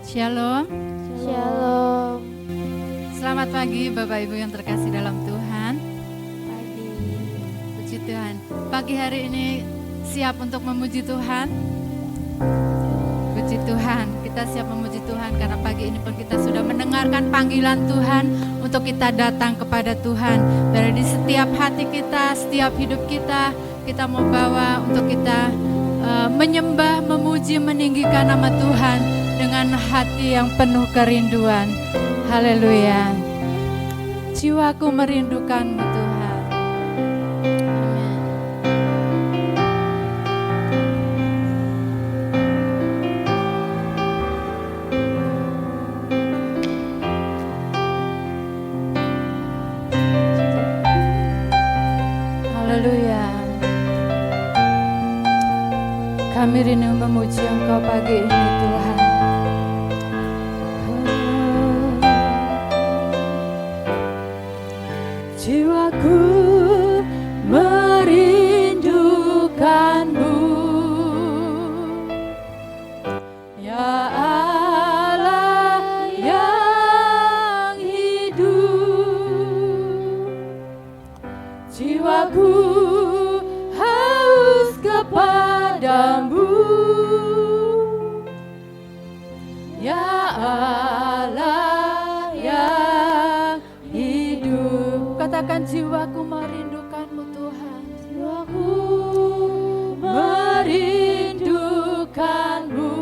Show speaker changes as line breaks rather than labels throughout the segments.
Shalom.
Shalom.
Selamat pagi Bapak Ibu yang terkasih dalam Tuhan.
Pagi.
Puji Tuhan. Pagi hari ini siap untuk memuji Tuhan? Puji Tuhan, kita siap memuji Tuhan karena pagi ini pun kita sudah mendengarkan panggilan Tuhan untuk kita datang kepada Tuhan. Dari setiap hati kita, setiap hidup kita, kita mau bawa untuk kita menyembah, memuji, meninggikan nama Tuhan dengan hati yang penuh kerinduan. Haleluya. Jiwaku merindukanmu Tuhan. Amin. Haleluya. Kami rindu memuji Engkau pagi ini Tuhan. Jiwaku merindukanmu, ya Allah yang hidup. Jiwaku haus kepadamu, ya Allah yang hidup. Katakan jiwaku merindukanmu Tuhan. Jiwaku merindukanmu,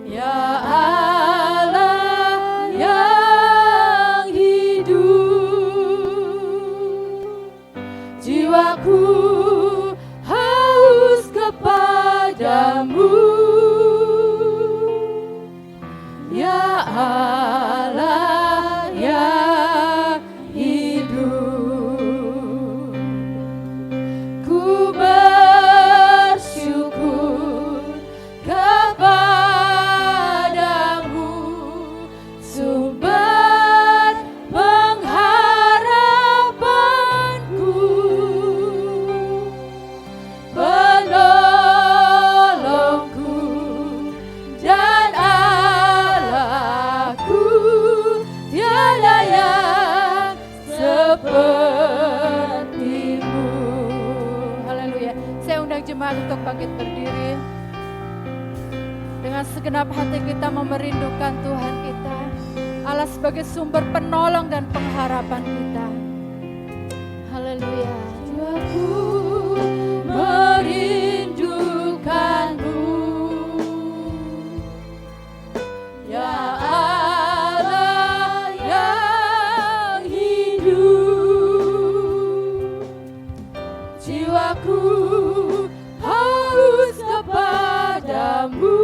ya Allah yang hidup. Jiwaku haus kepadamu, ya Allah yang hidup. Ku bersyukur kepadamu, sumber pengharapanku, penolongku dan Allahku. Tiada yang sepertimu. Haleluya. Saya undang jemaat untuk bangkit berdiri. Dengan segenap hati kita memerindukan Tuhan kita, Allah sebagai sumber penolong dan pengharapan kita. Haleluya. Jiwaku merindukanmu, ya Allah yang hidup. Jiwaku haus kepadamu,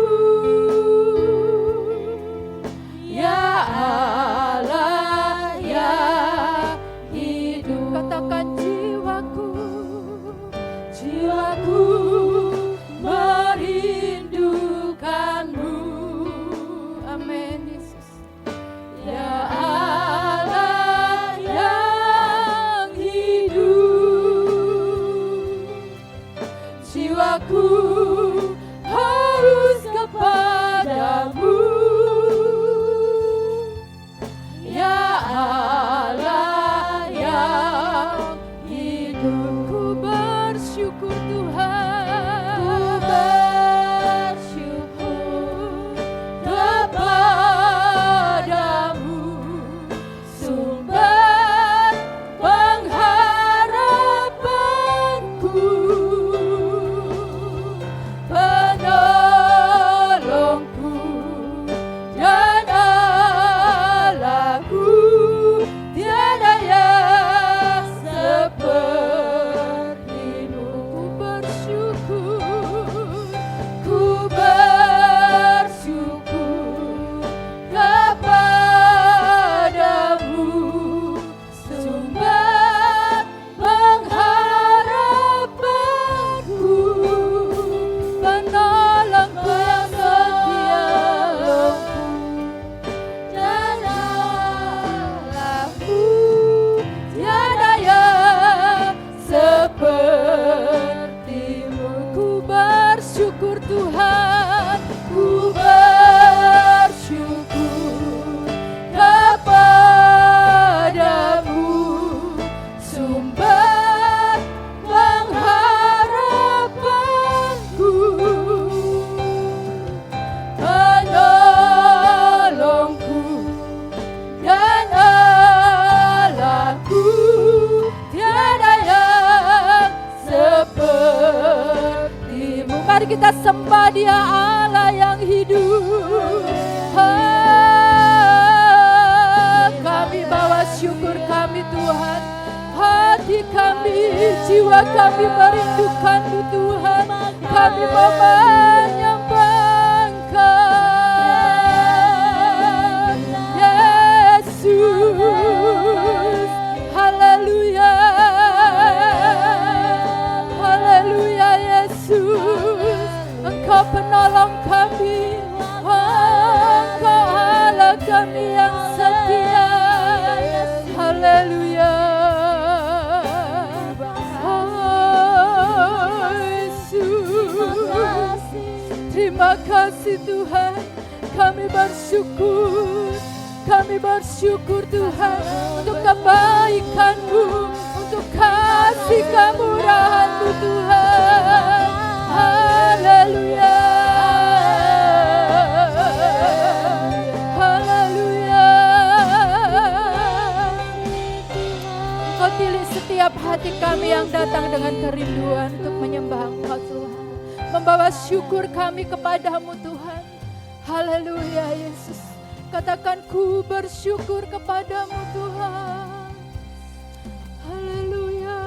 ya Allah yang hidup. Katakan jiwaku kita sembah Dia Allah yang hidup. Kami bawa syukur kami Tuhan. Hati kami, jiwa kami merindukan-Mu Tuhan. Kami menyembah Engkau, Yesus. Haleluya, haleluya Yesus. Engkau penolong kami, Engkau Allah kami yang setia. Haleluya. Terima kasih Tuhan, kami bersyukur Tuhan untuk kebaikan-Mu, untuk kasih kemurahan-Mu Tuhan. Haleluya, haleluya. Engkau pilih setiap hati kami yang datang dengan kerinduan untuk menyembah Engkau Tuhan, membawa syukur kami kepadamu Tuhan. Haleluya Yesus. Katakan ku bersyukur kepadamu Tuhan. Haleluya.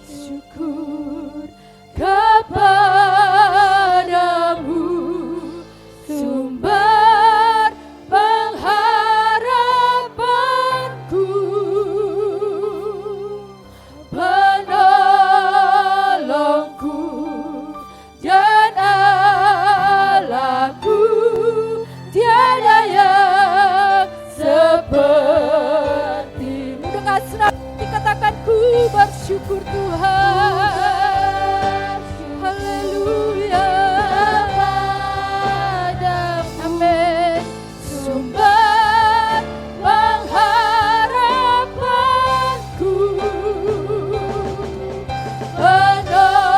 Syukur kepadamu, sumber pengharapanku, penolongku dan Allahku. Tiada yang sepertimu. Dengan senang hati katakan ku bersyukur Tuhan. Haleluya. Amin. Sumber pengharapanku, penolongku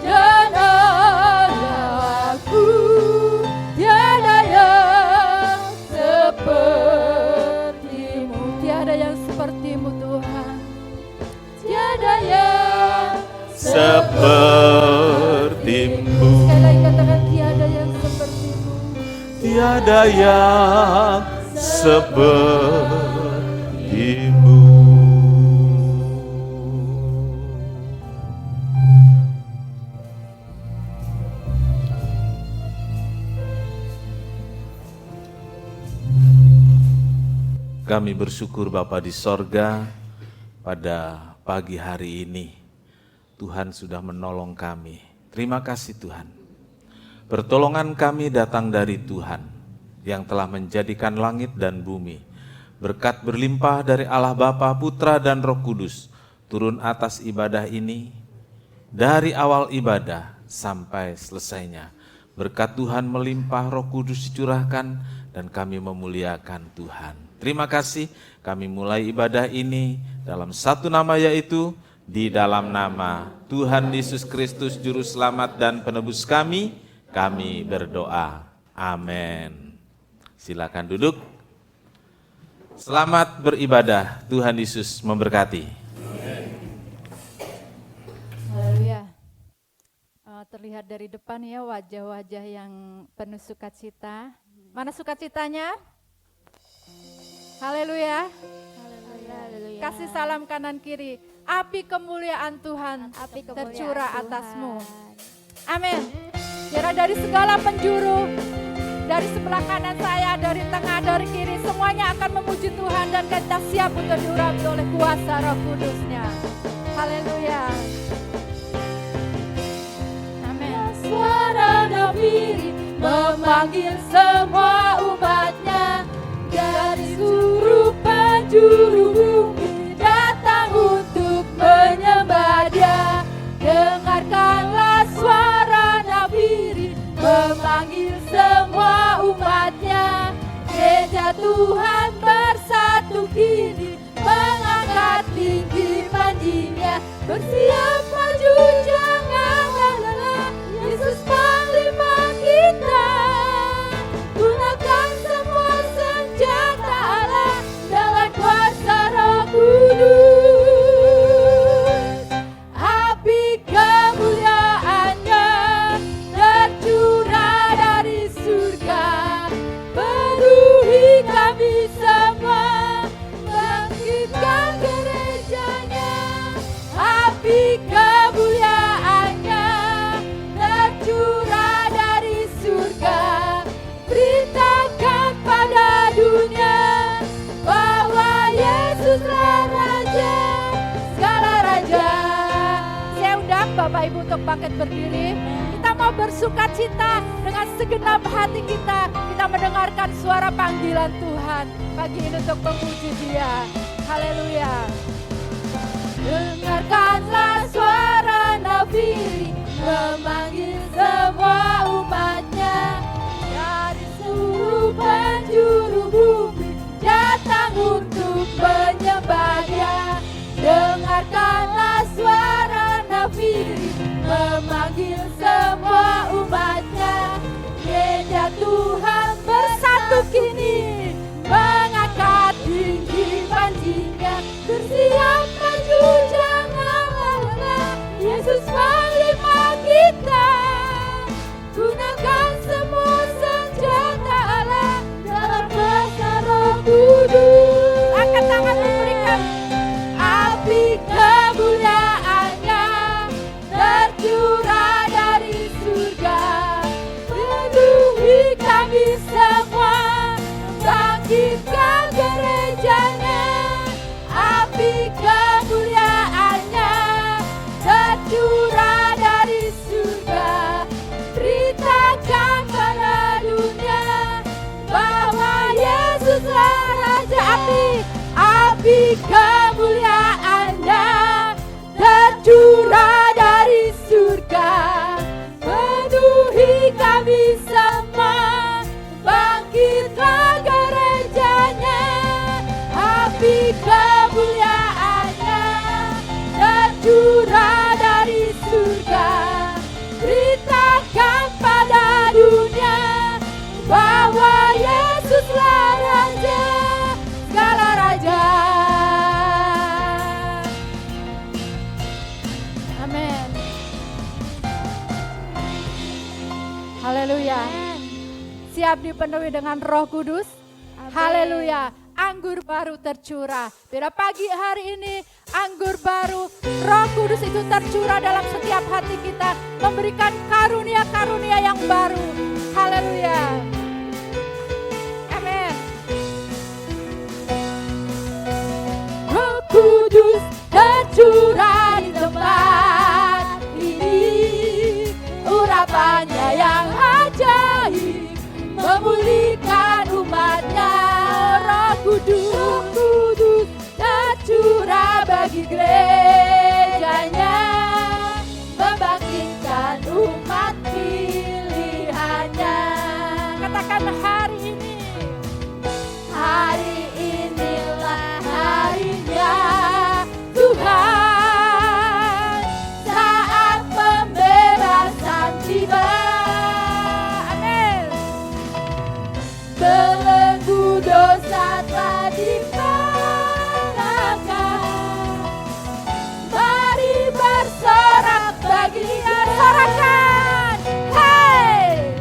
dan Allahku. Tiada yang sepertimu. Tiada yang sepertimu Tuhan. Tiada yang
sepertimu.
Sekali lagi katakan tiada yang sepertimu.
Tiada yang sepertimu. Kami bersyukur Bapa di sorga, pada pagi hari ini Tuhan sudah menolong kami. Terima kasih Tuhan. Pertolongan kami datang dari Tuhan yang telah menjadikan langit dan bumi. Berkat berlimpah dari Allah Bapa, Putra dan Roh Kudus turun atas ibadah ini dari awal ibadah sampai selesainya. Berkat Tuhan melimpah, Roh Kudus dicurahkan dan kami memuliakan Tuhan. Terima kasih, kami mulai ibadah ini dalam satu nama, yaitu di dalam nama Tuhan Yesus Kristus Juru Selamat dan Penebus kami berdoa. Amin. Silakan duduk. Selamat beribadah, Tuhan Yesus memberkati.
Haleluya. Terlihat dari depan ya wajah-wajah yang penuh sukacita. Mana sukacitanya? Haleluya.
Haleluya.
Kasih salam kanan kiri. Api kemuliaan Tuhan tercurah atasmu. Amin. Biar dari segala penjuru, dari sebelah kanan saya, dari tengah, dari kiri, semuanya akan memuji Tuhan dan kita siap untuk diurapi oleh kuasa Roh Kudus-Nya. Haleluya. Amin. Suara Nabi memanggil semua umatnya dari seluruh penjuru bumi datang untuk menyembah Dia. Dengarkanlah suara Nabi memanggil semua umatnya. Gereja Tuhan bersatu kini, mengangkat tinggi panjinya. Bersiap maju jangan lelah, Yesus panglima kita. Gunakan semua senjata Allah dengan kuasa Roh Kudus. Api Ibu untuk bangkit berdiri. Kita mau bersuka cita dengan segenap hati kita. Kita mendengarkan suara panggilan Tuhan pagi ini untuk memuji Dia. Haleluya. Dengarkanlah suara nafiri memanggil semua umatnya dari seluruh penjuru bumi datang untuk menyembah Dia. Dengarkanlah suara nafiri memanggil semua umatnya. Gereja Tuhan bersatu kini mengangkat tinggi panjinya. Bersiap maju jangan lelah, Yesus panglima kita. Gunakan semua senjata Allah dalam besar Roh Kudus. Angkat tangan memberikan api kemuliaannya tercurah dari surga. Penuhi kami semua, bangkitkan gerejanya. Api kemuliaannya tercurah dari surga. Beritakan pada dunia bahwa Yesuslah Raja. Api kemuliaannya tercurah dari surga. Penuhi kami semua, bangkitlah gerejanya. Api kemuliaannya tercurah dari surga. Beritakan pada dunia bahwa Yesuslah Raja segala raja. Amin. Haleluya. Siap dipenuhi dengan Roh Kudus. Haleluya. Anggur baru tercurah. Pada pagi hari ini anggur baru Roh Kudus itu tercurah dalam setiap hati kita, memberikan karunia-karunia yang baru. Haleluya. Amin. Roh Kudus tercurah di tempat ini. Urapannya yang ajaib memulihkan umatnya. Roh Kudus tercurah bagi gerejanya, membangkitkan umat pilihannya. Katakan hari ini. Hari inilah harinya Tuhan, saat pembebasan tiba. Amin. Belenggu dosa telah dipatahkan. Mari bersorak bagi Dia. Sorakan. Hey,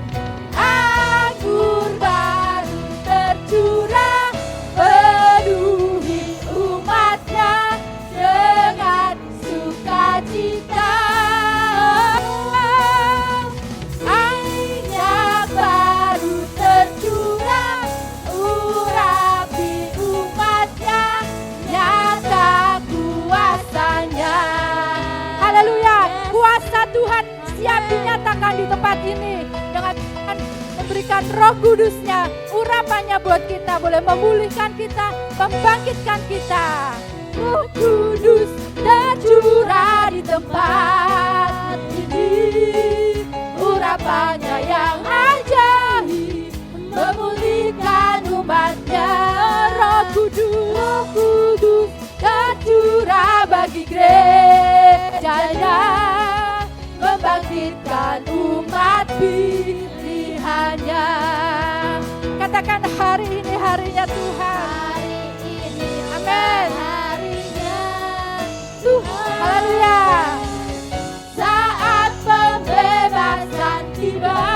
anggur baru tercurah, penuhi umatnya dengan sukacita. Airnya baru tercurah, urapi umatnya, nyata kuasanya. Haleluya. Kuasa Tuhan siap dinyatakan di tempat ini dengan Tuhan memberikan Roh Kudusnya, urapannya buat kita, boleh memulihkan kita, membangkitkan kita. Roh Kudus tercurah di tempat ini. Urapannya yang ajaib memulihkan umatnya. Roh Kudus tercurah bagi gerejanya, membangkitkan umat pilihannya. Katakan hari ini harinya Tuhan. Hari ini amin. Harinya Tuhan. Haleluya. Saat pembebasan tiba,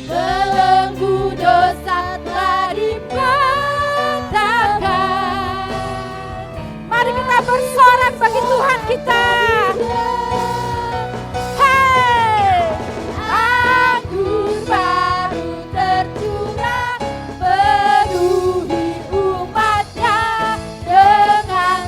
belenggu dosa telah dipatahkan. Mari kita bersorak bagi Tuhan kita. Hey, anggur baru tercurah, penuhi umatnya dengan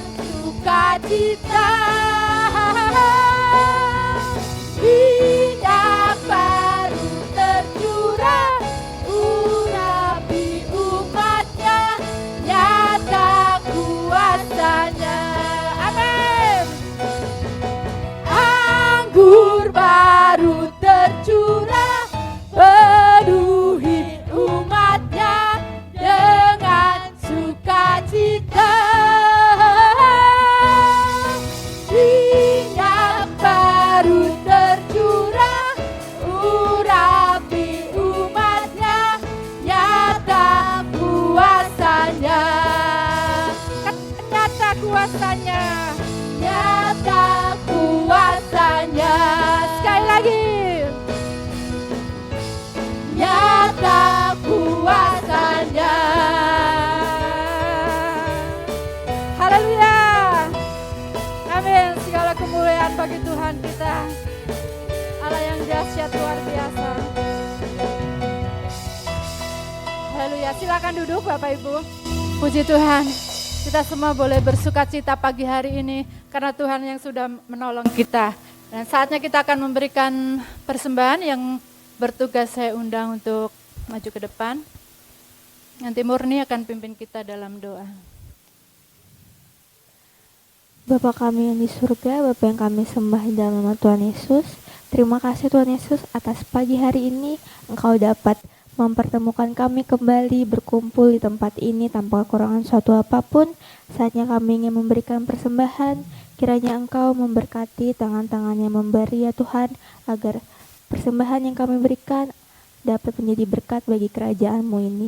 dan segala kemuliaan bagi Tuhan kita, Allah yang dahsyat luar biasa. Haleluya, silakan duduk Bapak Ibu. Puji Tuhan, kita semua boleh bersuka cita pagi hari ini karena Tuhan yang sudah menolong kita. Dan saatnya kita akan memberikan persembahan yang bertugas saya undang untuk maju ke depan. Nanti Murni akan pimpin kita dalam doa.
Bapa kami yang di surga, Bapa yang kami sembah di dalam nama Tuhan Yesus. Terima kasih Tuhan Yesus atas pagi hari ini Engkau dapat mempertemukan kami kembali berkumpul di tempat ini tanpa kekurangan suatu apapun. Saatnya kami ingin memberikan persembahan, kiranya Engkau memberkati tangan-tangannya memberi ya Tuhan, agar persembahan yang kami berikan dapat menjadi berkat bagi kerajaan-Mu ini.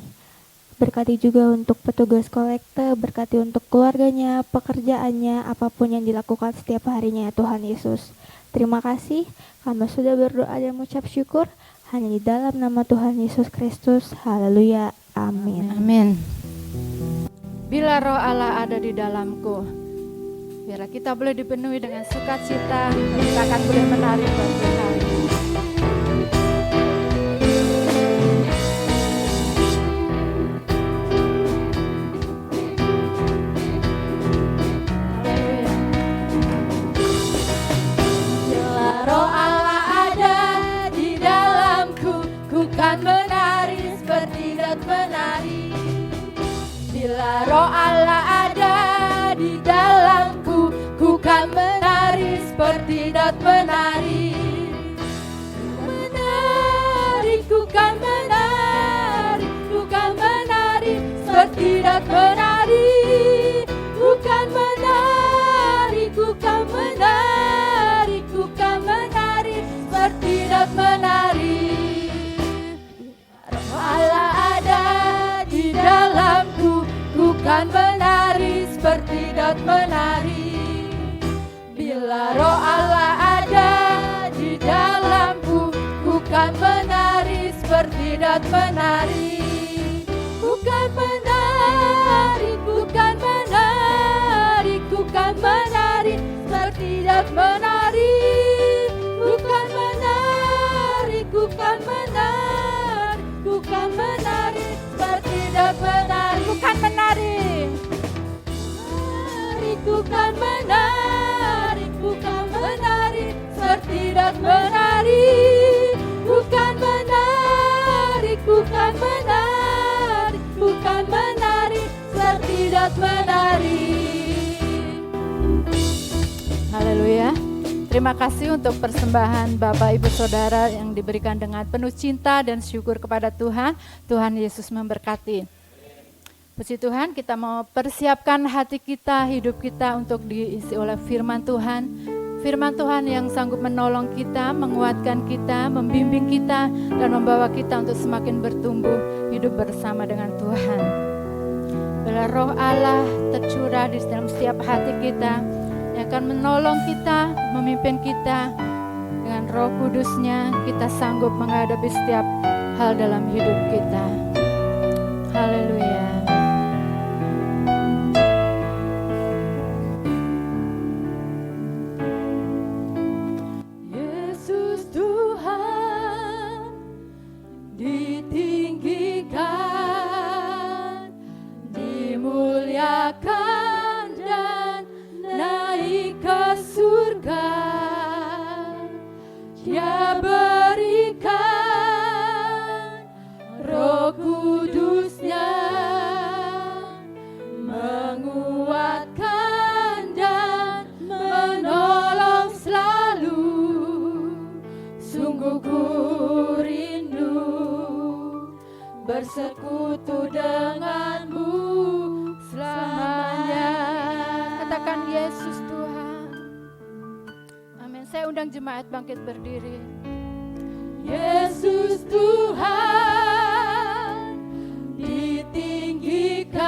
Berkati juga untuk petugas kolekte, berkati untuk keluarganya, pekerjaannya, apapun yang dilakukan setiap harinya ya Tuhan Yesus. Terima kasih, kami sudah berdoa dan mengucap syukur hanya di dalam nama Tuhan Yesus Kristus. Haleluya, amin.
Amin. Bila roh Allah ada di dalamku, biarlah kita boleh dipenuhi dengan sukacita, kita akan boleh menari bagi hari ini. Menari seperti dat menari. Bila roh Allah ada di dalamku, ku kan menari seperti dat menari. Menari, ku kan menari, ku kan menari seperti dat menari. Ku kan menari, ku kan menari, ku kan menari seperti dat menari. Allah ada di dalamku, ku kan menari seperti dat menari. Bila roh Allah ada di dalamku, ku kan menari seperti dat menari. Ku kan menari, ku kan menari, ku kan menari seperti dat menari. Ku kan menari, ku kan menari, bukan menari seperti dat menari. Bukan menari, bukan menari, bukan menari seperti dat menari. Bukan menari, bukan menari, bukan menari seperti dat menari. Haleluya. Terima kasih untuk persembahan Bapak Ibu Saudara yang diberikan dengan penuh cinta dan syukur kepada Tuhan. Tuhan Yesus memberkati. Puji Tuhan, kita mau persiapkan hati kita, hidup kita untuk diisi oleh firman Tuhan. Firman Tuhan yang sanggup menolong kita, menguatkan kita, membimbing kita, dan membawa kita untuk semakin bertumbuh hidup bersama dengan Tuhan. Bila roh Allah tercurah di dalam setiap hati kita, yang akan menolong kita, memimpin kita. Dengan Roh Kudus-Nya kita sanggup menghadapi setiap hal dalam hidup kita. Haleluya. Yesus Tuhan ditinggikan, dimuliakan, naik ke surga. Dia berikan Roh Kudus-Nya, menguatkan dan menolong selalu. Sungguh ku rindu bersekutu denganmu selamanya. Katakan Yesus Tuhan. Amin. Saya undang jemaat bangkit berdiri. Yesus Tuhan ditinggikan,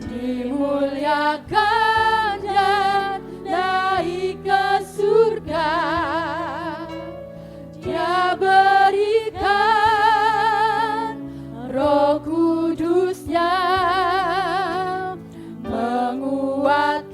dimuliakan dan naik ke surga. Dia berikan Roh Kudus-Nya, menguatkan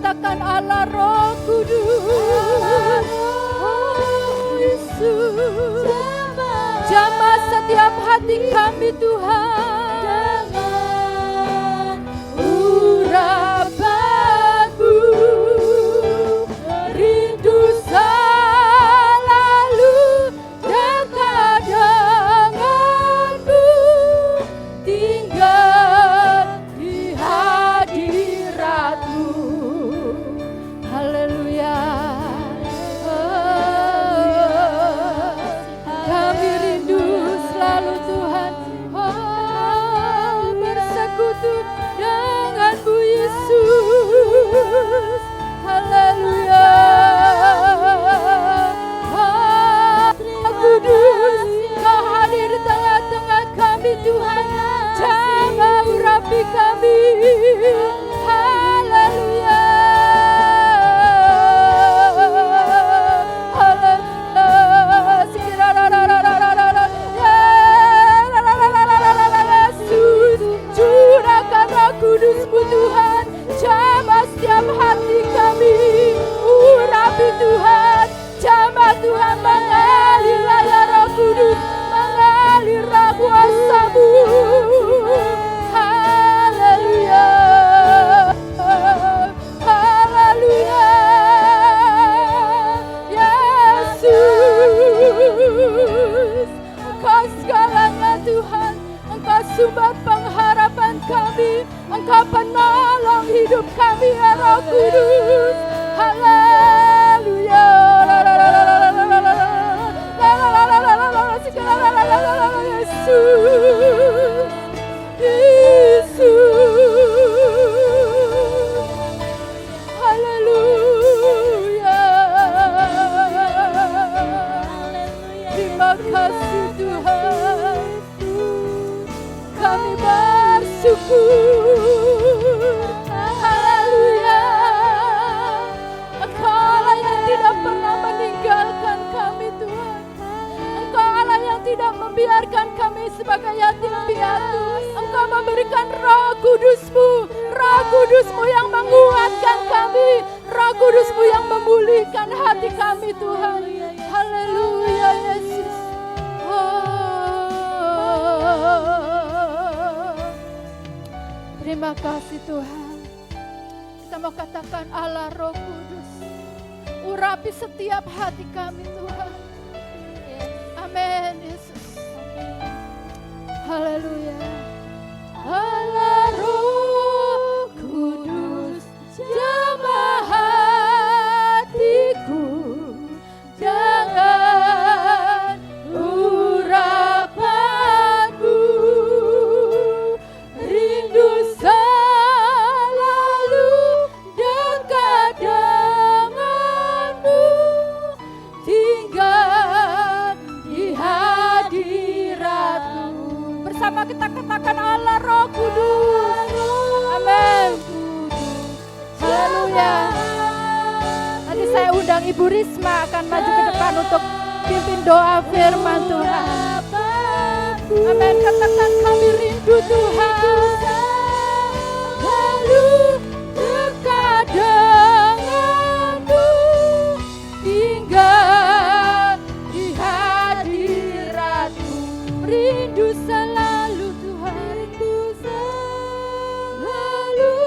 katakan Allah Roh Kudus. Oh Yesus, jamah setiap hati kami Tuhan dengan urapanmu, rindu selalu dekat denganmu, tinggal di hadiratmu. Haleluya. Kami rindu selalu Tuhan, bersekutu denganmu Yesus. Haleluya. Kudus, Kau hadir di tengah-tengah kami Tuhan, jamah urapi kami. Haleluya. Yesus, curahkan Roh Kudus-Mu Tuhan, jamah setiap hati kami, urapi Tuhan, jamah Tuhan, mengalirlah ya Roh Kudus, mengalirlah kuasa-Mu. Haleluya. Haleluya. Yesus, Engkau segalanya Tuhan, Engkau sumber pengharapan kami, Engkau penolong hidup kami ya Roh Kudus. Haleluya. Yesus, Yesus, haleluya. Terima kasih Tuhan, kami bersyukur. Haleluya. Engkau Allah yang tidak pernah meninggalkan kami Tuhan. Engkau Allah yang tidak membiarkan kami sebagai yatim piatu. Engkau memberikan Roh Kudus-Mu, Roh Kudus-Mu yang menguatkan kami, Roh Kudus-Mu yang memulihkan hati kami Tuhan. Haleluya Yesus. Terima kasih Tuhan. Kita mau katakan Allah Roh Kudus, urapi setiap hati kami Tuhan. Amin Yesus. Haleluya. Allah Roh Kudus, jamah hatiku dengan urapanmu, rindu selalu dekat denganmu, tinggal di hadiratmu. Bersama kita katakan Allah Roh Kudus. Amin. Haleluya. Nanti saya undang Ibu Risma akan maju ke depan untuk pimpin doa firman Tuhan. Amin. Katakan kami rindu Tuhan, lalu dekat denganmu, tinggal di hadiratmu, rindu selalu Tuhan, rindu selalu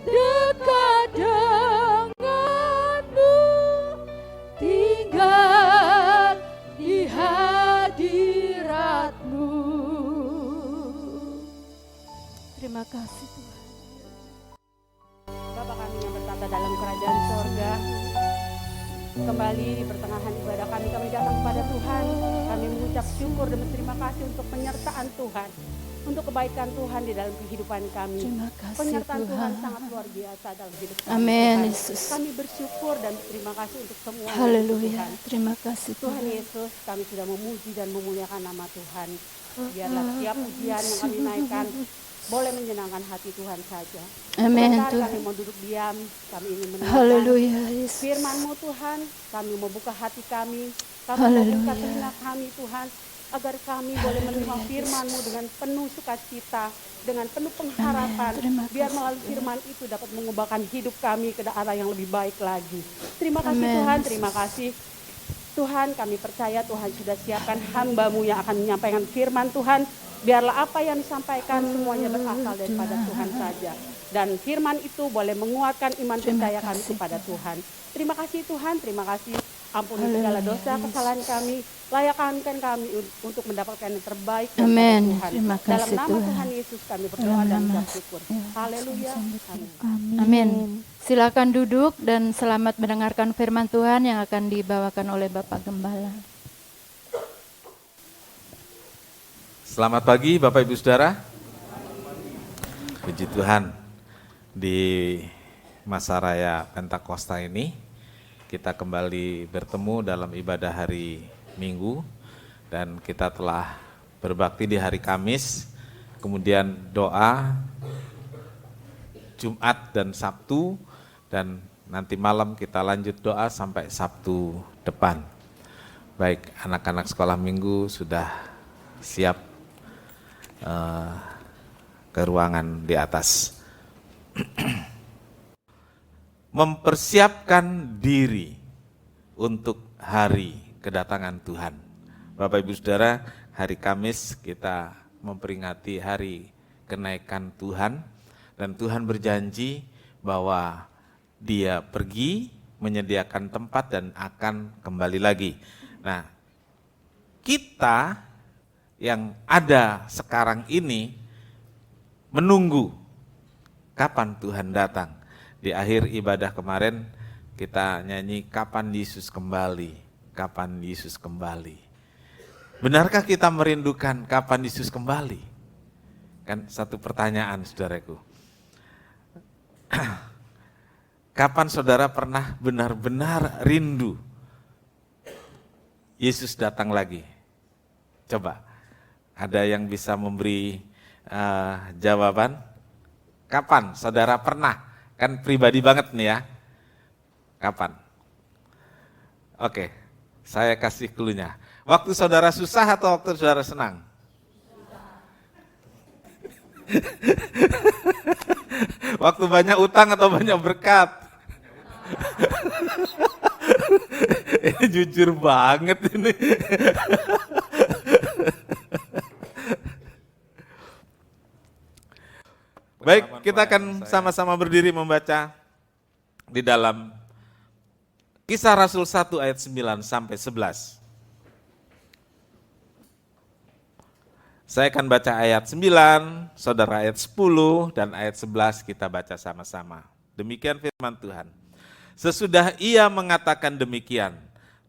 dekat denganmu, tinggal di hadiratmu. Terima kasih Tuhan.
Bapa kami yang bertata dalam kerajaan sorga, kembali di pertengahan ibadah kami datang kepada Tuhan. Kami mengucap syukur dan berterima kasih untuk penyertaan Tuhan, untuk kebaikan Tuhan di dalam kehidupan kami.
Terima kasih
Penyertaan Tuhan
Tuhan.
sangat luar biasa dalam hidup kami.
Amin
Tuhan.
Yesus.
Kami bersyukur dan berterima kasih untuk semua.
Haleluya.
Tuhan.
Terima kasih
Tuhan
Tuhan.
Yesus, kami sudah memuji dan memuliakan nama Tuhan. Biarlah setiap pujian yang kami naikkan boleh menyenangkan hati Tuhan saja.
Amin
Sebentar
Tuhan.
kami mau duduk diam, kami ingin mendengarkan
Haleluya Yesus.
firman-Mu Tuhan, kami mau buka hati kami, kami
Haleluya.
mau buka telinga kami Tuhan, agar kami boleh menerima firman-Mu dengan penuh sukacita, dengan penuh pengharapan, biar melalui firman itu dapat mengubahkan hidup kami ke arah yang lebih baik lagi. Terima kasih Tuhan, terima kasih. Tuhan, kami percaya Tuhan sudah siapkan hamba-Mu yang akan menyampaikan firman Tuhan. Biarlah apa yang disampaikan semuanya berasal daripada Tuhan saja. Dan firman itu boleh menguatkan iman percaya kami kepada Tuhan. Terima kasih Tuhan, terima kasih. Ampuni segala dosa, kesalahan kami. Layakkan kami untuk mendapatkan yang terbaik daripada Tuhan.
Terima kasih,
Dalam nama
Tuhan.
Tuhan Yesus kami berdoa dan bersyukur. Haleluya. Amin.
Amin. Silakan duduk dan selamat mendengarkan firman Tuhan yang akan dibawakan oleh Bapak Gembala.
Selamat pagi Bapak Ibu Saudara. Puji Tuhan, di masa raya Pentakosta ini kita kembali bertemu dalam ibadah hari Minggu dan kita telah berbakti di hari Kamis, kemudian doa Jumat dan Sabtu, dan nanti malam kita lanjut doa sampai Sabtu depan. Baik, anak-anak sekolah minggu sudah siap ke ruangan di atas. Mempersiapkan diri untuk hari kedatangan Tuhan. Bapak Ibu Saudara, hari Kamis kita memperingati hari kenaikan Tuhan, dan Tuhan berjanji bahwa Dia pergi menyediakan tempat dan akan kembali lagi. Nah, kita yang ada sekarang ini menunggu kapan Tuhan datang. Di akhir ibadah kemarin kita nyanyi kapan Yesus kembali, kapan Yesus kembali. Benarkah kita merindukan kapan Yesus kembali? Kan satu pertanyaan saudaraku. Kapan saudara pernah benar-benar rindu Yesus datang lagi? Coba, ada yang bisa memberi jawaban? Kapan saudara pernah? Kan pribadi banget nih ya. Kapan? Oke, saya kasih clue-nya. Waktu saudara susah atau waktu saudara senang? Waktu banyak utang atau banyak berkat? Ini jujur banget ini. Baik, kita akan sama-sama berdiri membaca di dalam Kisah Rasul 1 ayat 9 sampai 11. Saya akan baca ayat 9, saudara ayat 10, dan ayat 11 kita baca sama-sama. Demikian firman Tuhan. Sesudah ia mengatakan demikian,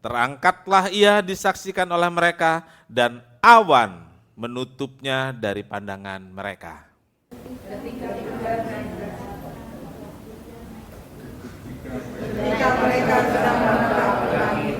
terangkatlah ia disaksikan oleh mereka, dan awan menutupnya dari pandangan mereka.
Ketika mereka sedang menatap ke langit,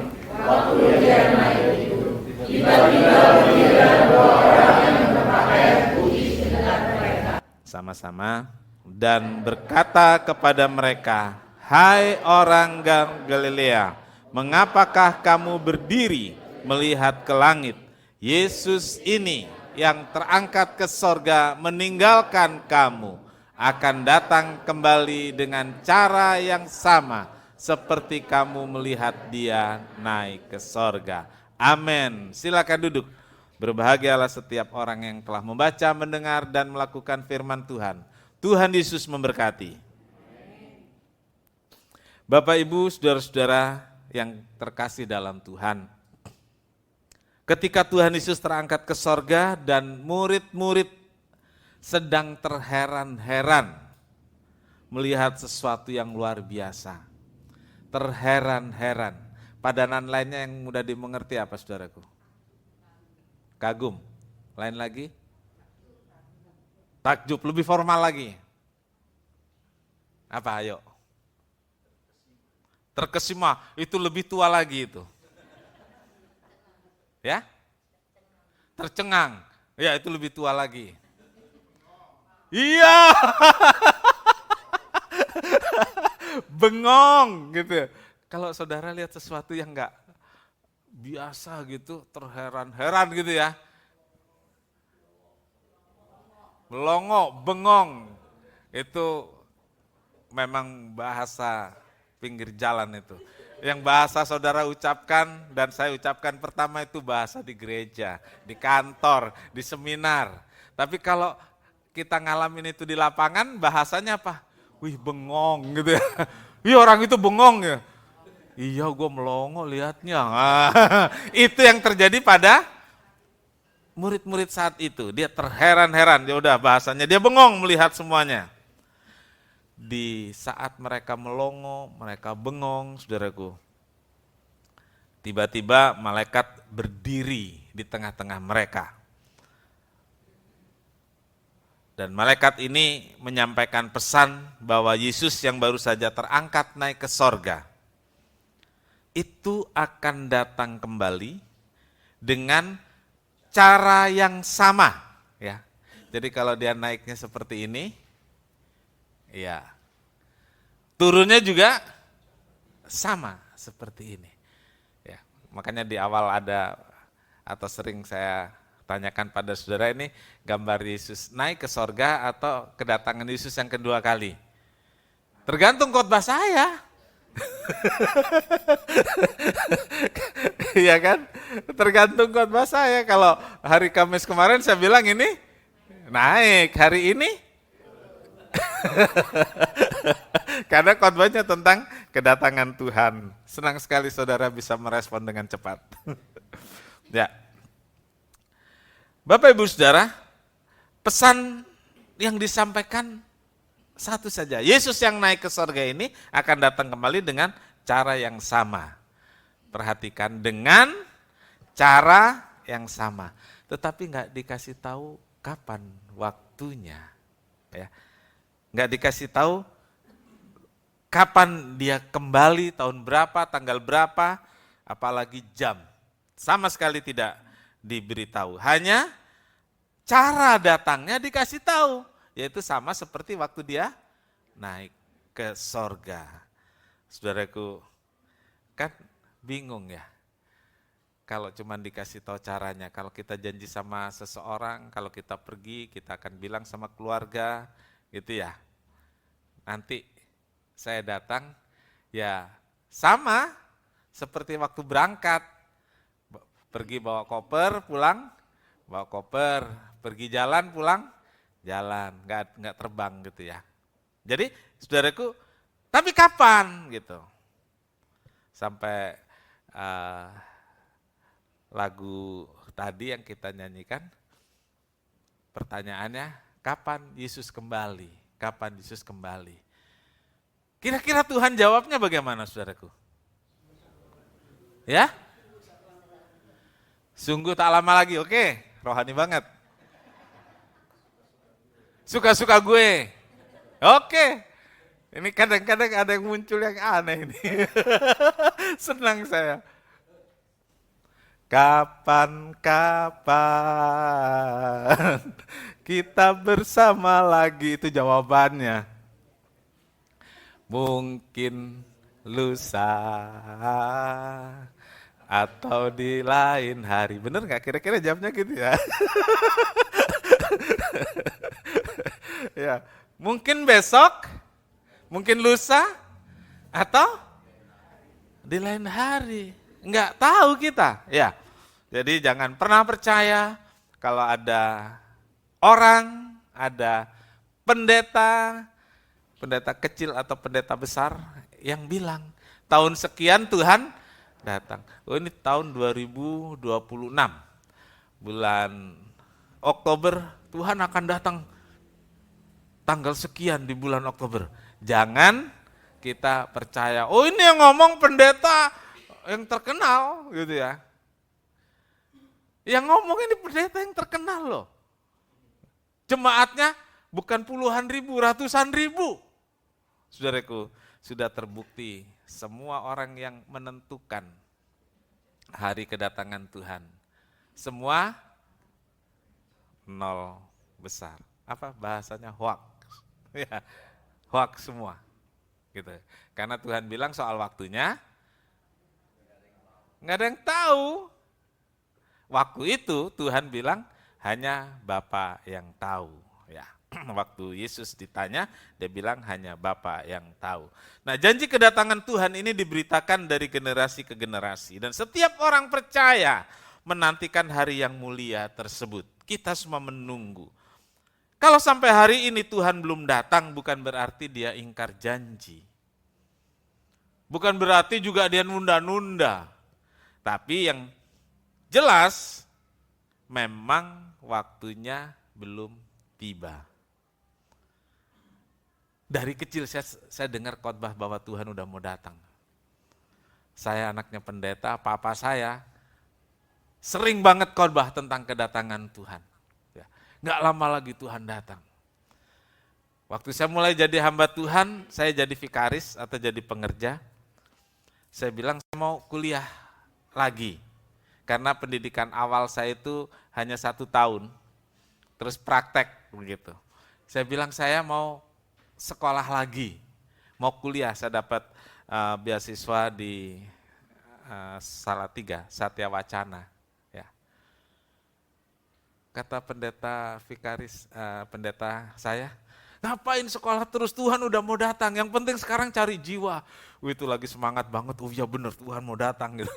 waktu dia naik itu, tiba-tiba berdirilah dua orang yang berpakaian putih di dekat mereka.
Sama-sama, dan berkata kepada mereka, hai orang Galilea, mengapakah kamu berdiri melihat ke langit? Yesus ini yang terangkat ke sorga meninggalkan kamu, akan datang kembali dengan cara yang sama seperti kamu melihat dia naik ke sorga. Amin. Silakan duduk. Berbahagialah setiap orang yang telah membaca, mendengar, dan melakukan firman Tuhan. Tuhan Yesus memberkati. Bapak, Ibu, saudara-saudara yang terkasih dalam Tuhan, ketika Tuhan Yesus terangkat ke sorga dan murid-murid sedang terheran-heran melihat sesuatu yang luar biasa. Terheran-heran. Padanan lainnya yang mudah dimengerti apa saudaraku? Kagum. Lain lagi? Takjub, lebih formal lagi. Apa ayo? Terkesima, itu lebih tua lagi itu. Ya? Tercengang, ya itu lebih tua lagi. Iya. Bengong gitu. Kalau saudara lihat sesuatu yang enggak biasa gitu, terheran-heran gitu ya. Melongo, bengong, itu memang bahasa pinggir jalan itu. Yang bahasa saudara ucapkan dan saya ucapkan pertama itu bahasa di gereja, di kantor, di seminar. Tapi kalau kita ngalamin itu di lapangan, bahasanya apa? Wih, bengong gitu ya. Wih, orang itu bengong ya. Iya, gue melongo liatnya. Itu yang terjadi pada murid-murid saat itu. Dia terheran-heran, dia udah bahasanya, dia bengong melihat semuanya. Di saat mereka melongo, mereka bengong, saudaraku. Tiba-tiba malaikat berdiri di tengah-tengah mereka. Dan malaikat ini menyampaikan pesan bahwa Yesus yang baru saja terangkat naik ke sorga, itu akan datang kembali dengan cara yang sama. Ya. Jadi kalau dia naiknya seperti ini, ya, turunnya juga sama seperti ini. Ya, makanya di awal ada, atau sering saya tanyakan pada saudara, ini gambar Yesus naik ke sorga atau kedatangan Yesus yang kedua kali. Tergantung khotbah saya. Iya kan? Tergantung khotbah saya. Kalau hari Kamis kemarin saya bilang ini naik, hari ini karena khotbahnya tentang kedatangan Tuhan. Senang sekali saudara bisa merespon dengan cepat. Ya. Bapak Ibu Saudara, pesan yang disampaikan satu saja. Yesus yang naik ke sorga ini akan datang kembali dengan cara yang sama. Perhatikan, dengan cara yang sama. Tetapi nggak dikasih tahu kapan waktunya. Ya. Nggak dikasih tahu kapan dia kembali, tahun berapa, tanggal berapa, apalagi jam. Sama sekali tidak diberitahu. Hanya cara datangnya dikasih tahu. Yaitu sama seperti waktu dia naik ke sorga. Saudaraku, kan bingung ya. Kalau cuma dikasih tahu caranya, kalau kita janji sama seseorang, kalau kita pergi, kita akan bilang sama keluarga, gitu ya. Nanti saya datang, ya sama seperti waktu berangkat. Pergi bawa koper, pulang, bawa koper, pergi jalan, pulang, jalan, nggak terbang gitu ya. Jadi saudaraku, tapi kapan gitu? Sampai lagu tadi yang kita nyanyikan, pertanyaannya, kapan Yesus kembali? Kapan Yesus kembali? Kira-kira Tuhan jawabnya bagaimana saudaraku? Ya? Sungguh tak lama lagi, oke, rohani banget. Suka-suka gue. Oke. Ini kadang-kadang ada yang muncul yang aneh ini. Senang saya. Kapan-kapan kita bersama lagi, itu jawabannya. Mungkin lusa atau di lain hari. Bener gak kira-kira jawabnya gitu ya? Ya, mungkin besok, mungkin lusa, atau di lain hari. Enggak tahu kita. Ya, jadi jangan pernah percaya kalau ada orang, ada pendeta kecil atau pendeta besar yang bilang tahun sekian Tuhan datang. Oh, ini tahun 2026, bulan Oktober Tuhan akan datang tanggal sekian di bulan Oktober. Jangan kita percaya, oh ini yang ngomong pendeta yang terkenal gitu ya. Yang ngomong ini pendeta yang terkenal loh. Jemaatnya bukan puluhan ribu, ratusan ribu. Saudaraku, sudah terbukti semua orang yang menentukan hari kedatangan Tuhan, semua nol besar. Apa bahasanya? Hoax. Ya, hoax semua. Gitu. Karena Tuhan bilang soal waktunya Nggak ada yang tahu. Waktu itu Tuhan bilang hanya Bapa yang tahu. Ya, waktu Yesus ditanya, dia bilang hanya Bapa yang tahu. Nah, janji kedatangan Tuhan ini diberitakan dari generasi ke generasi. Dan setiap orang percaya menantikan hari yang mulia tersebut. Kita semua menunggu. Kalau sampai hari ini Tuhan belum datang, bukan berarti dia ingkar janji. Bukan berarti juga dia nunda-nunda. Tapi yang jelas, memang waktunya belum tiba. Dari kecil saya dengar khotbah bahwa Tuhan udah mau datang. Saya anaknya pendeta, papa saya sering banget khotbah tentang kedatangan Tuhan. Nggak lama lagi Tuhan datang. Waktu saya mulai jadi hamba Tuhan, saya jadi vikaris atau jadi pengerja. Saya bilang saya mau kuliah lagi. Karena pendidikan awal saya itu hanya 1 tahun. Terus praktek begitu. Saya bilang saya mau sekolah lagi. Mau kuliah, saya dapat beasiswa di Salatiga, Satya Wacana. Kata pendeta vikaris, pendeta saya, ngapain sekolah terus, Tuhan udah mau datang, yang penting sekarang cari jiwa. Itu lagi semangat banget, oh ya benar Tuhan mau datang. Gitu.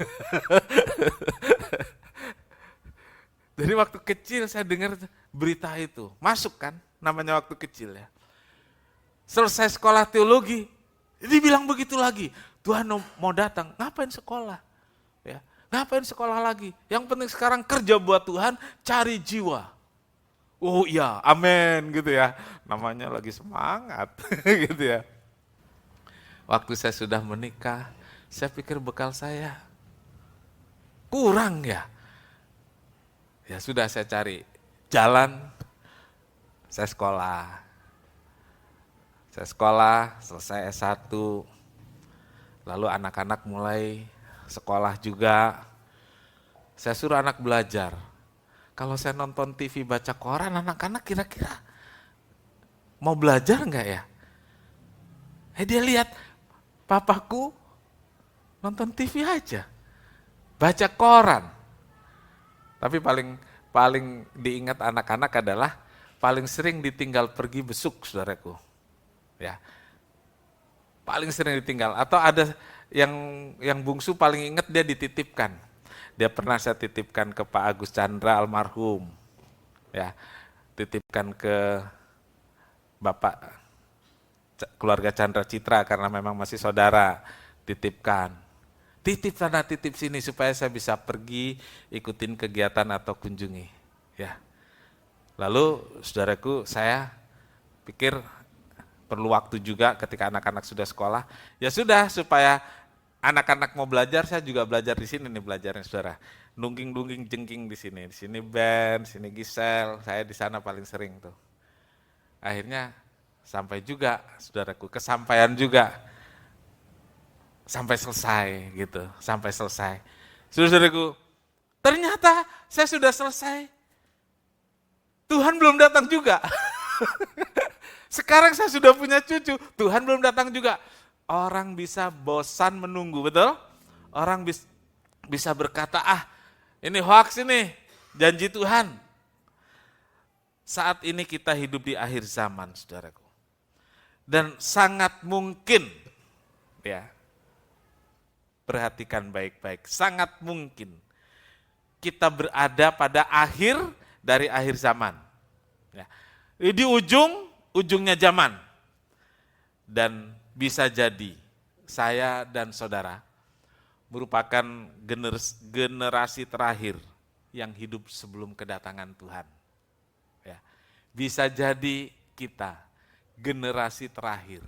Jadi waktu kecil saya dengar berita itu, masuk kan, namanya waktu kecil ya. Selesai sekolah teologi, dibilang begitu lagi, Tuhan mau datang, ngapain sekolah? Ya. Ngapain sekolah lagi? Yang penting sekarang kerja buat Tuhan, cari jiwa. Oh iya, amin gitu ya. Namanya lagi semangat gitu ya. Waktu saya sudah menikah, saya pikir bekal saya kurang ya. Ya sudah saya cari jalan, saya sekolah. Saya sekolah, selesai S1, lalu anak-anak mulai sekolah juga. Saya suruh anak belajar. Kalau saya nonton TV baca koran, anak-anak kira-kira mau belajar enggak ya? Dia lihat papaku nonton TV aja, baca koran. Tapi paling diingat anak-anak adalah paling sering ditinggal pergi besuk, saudaraku. Ya, paling sering ditinggal. Atau ada yang bungsu paling ingat dia dititipkan. Dia pernah saya titipkan ke Pak Agus Chandra almarhum. Ya, titipkan ke Bapak keluarga Chandra Citra karena memang masih saudara, titipkan. Titip sana titip sini supaya saya bisa pergi ikutin kegiatan atau kunjungi. Ya. Lalu saudaraku, saya pikir perlu waktu juga ketika anak-anak sudah sekolah. Ya sudah, supaya anak-anak mau belajar, saya juga belajar di sini nih belajarnya saudara. Nungging-nungging jengking di sini Ben, sini Gisel, saya di sana paling sering tuh. Akhirnya sampai juga saudaraku, kesampaian juga. Sampai selesai gitu, sampai selesai. Saudaraku, ternyata saya sudah selesai. Tuhan belum datang juga. Sekarang saya sudah punya cucu, Tuhan belum datang juga. Orang bisa bosan menunggu, betul? Orang bisa berkata, ini hoax ini, janji Tuhan. Saat ini kita hidup di akhir zaman, saudaraku. Dan sangat mungkin, ya, perhatikan baik-baik, sangat mungkin kita berada pada akhir dari akhir zaman. Ya. Di ujungnya zaman. Dan bisa jadi saya dan saudara merupakan generasi terakhir yang hidup sebelum kedatangan Tuhan. Ya. Bisa jadi kita generasi terakhir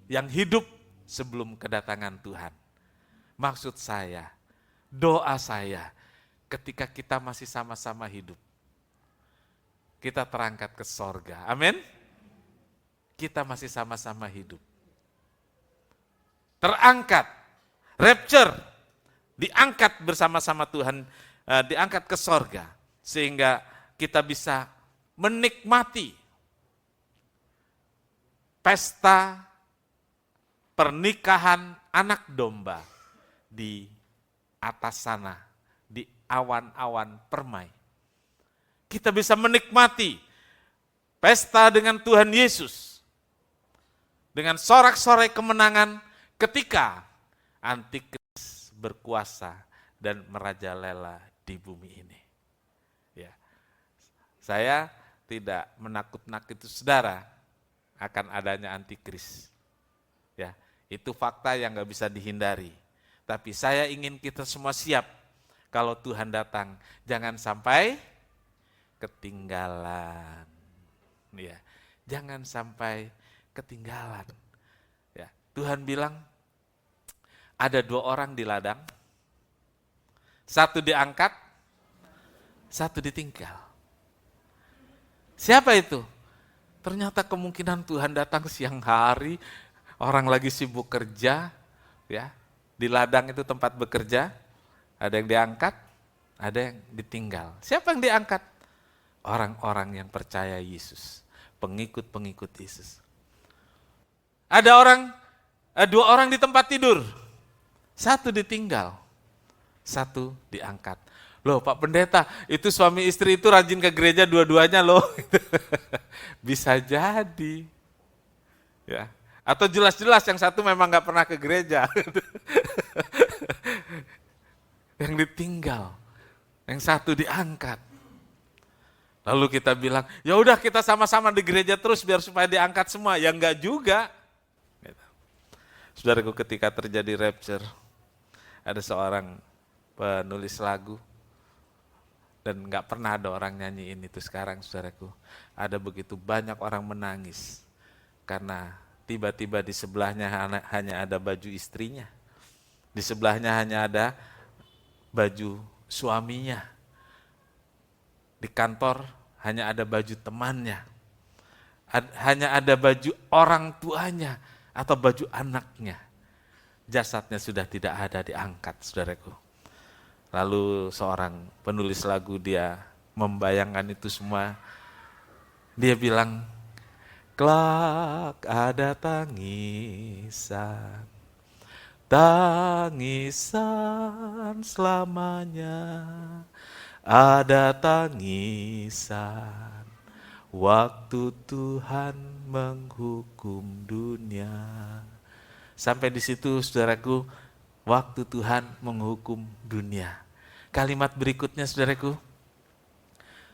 yang hidup sebelum kedatangan Tuhan. Maksud saya, doa saya ketika kita masih sama-sama hidup, kita terangkat ke sorga. Amin. Kita masih sama-sama hidup. Terangkat, rapture, diangkat bersama-sama Tuhan, diangkat ke sorga. Sehingga kita bisa menikmati pesta pernikahan anak domba di atas sana, di awan-awan permai. Kita bisa menikmati pesta dengan Tuhan Yesus, dengan sorak-sorai kemenangan ketika antikris berkuasa dan merajalela di bumi ini. Ya. Saya tidak menakut-nakuti saudara akan adanya antikris. Ya, itu fakta yang nggak bisa dihindari. Tapi saya ingin kita semua siap kalau Tuhan datang, jangan sampai ketinggalan. Ya, jangan sampai ketinggalan. Ya, Tuhan bilang ada 2 orang di ladang, 1 diangkat, 1 ditinggal. Siapa itu? Ternyata kemungkinan Tuhan datang siang hari, orang lagi sibuk kerja, ya. Di ladang itu tempat bekerja, ada yang diangkat, ada yang ditinggal. Siapa yang diangkat? Orang-orang yang percaya Yesus, pengikut-pengikut Yesus. Ada 2 orang di tempat tidur, 1 ditinggal, 1 diangkat. Loh Pak Pendeta, itu suami istri itu rajin ke gereja dua-duanya loh. Bisa jadi. Ya. Atau jelas-jelas yang satu memang gak pernah ke gereja. Yang ditinggal, yang 1 diangkat. Lalu kita bilang, ya udah kita sama-sama di gereja terus biar supaya diangkat semua. Ya enggak juga. Saudaraku, ketika terjadi rapture, ada seorang penulis lagu, dan gak pernah ada orang nyanyiin itu sekarang, saudaraku. Ada begitu banyak orang menangis, karena tiba-tiba di sebelahnya hanya ada baju istrinya. Di sebelahnya hanya ada baju suaminya. Di kantor hanya ada baju temannya. Hanya ada baju orang tuanya atau baju anaknya. Jasadnya sudah tidak ada, diangkat, saudaraku. Lalu seorang penulis lagu, dia membayangkan itu semua. Dia bilang, kelak ada tangisan, tangisan selamanya. Ada tangisan, waktu Tuhan menghukum dunia. Sampai di situ, saudaraku, waktu Tuhan menghukum dunia. Kalimat berikutnya, saudaraku,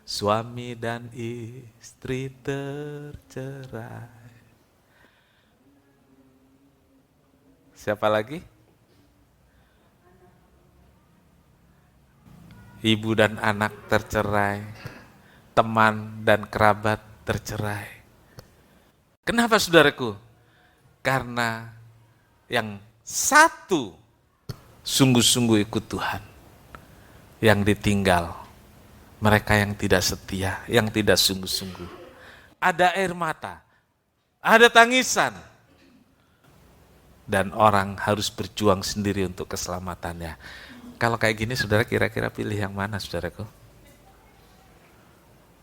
suami dan istri tercerai. Siapa lagi? Ibu dan anak tercerai, teman dan kerabat tercerai. Kenapa, saudaraku? Karena yang 1 sungguh-sungguh ikut Tuhan, yang ditinggal mereka yang tidak setia, yang tidak sungguh-sungguh. Ada air mata, ada tangisan, dan orang harus berjuang sendiri untuk keselamatannya. Kalau kayak gini, saudara kira-kira pilih yang mana, saudaraku?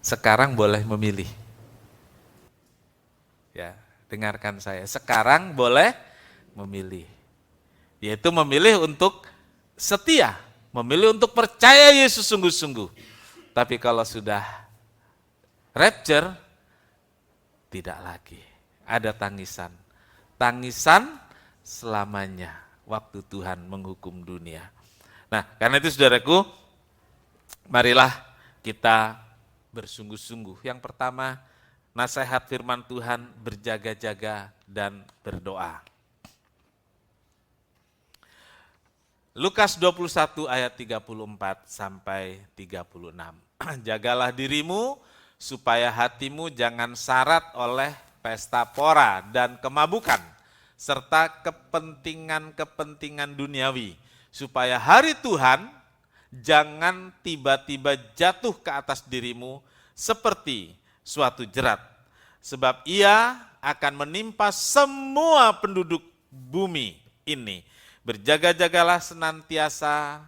Sekarang boleh memilih. Ya, dengarkan saya. Sekarang boleh memilih. Yaitu memilih untuk setia, memilih untuk percaya Yesus sungguh-sungguh. Tapi kalau sudah rapture, tidak lagi. Ada tangisan. Tangisan selamanya waktu Tuhan menghukum dunia. Nah, karena itu saudaraku, marilah kita bersungguh-sungguh. Yang pertama, nasihat firman Tuhan, berjaga-jaga dan berdoa. Lukas 21 ayat 34 sampai 36. Jagalah dirimu supaya hatimu jangan syarat oleh pesta pora dan kemabukan, serta kepentingan-kepentingan duniawi, supaya hari Tuhan jangan tiba-tiba jatuh ke atas dirimu seperti suatu jerat, sebab ia akan menimpa semua penduduk bumi ini. Berjaga-jagalah senantiasa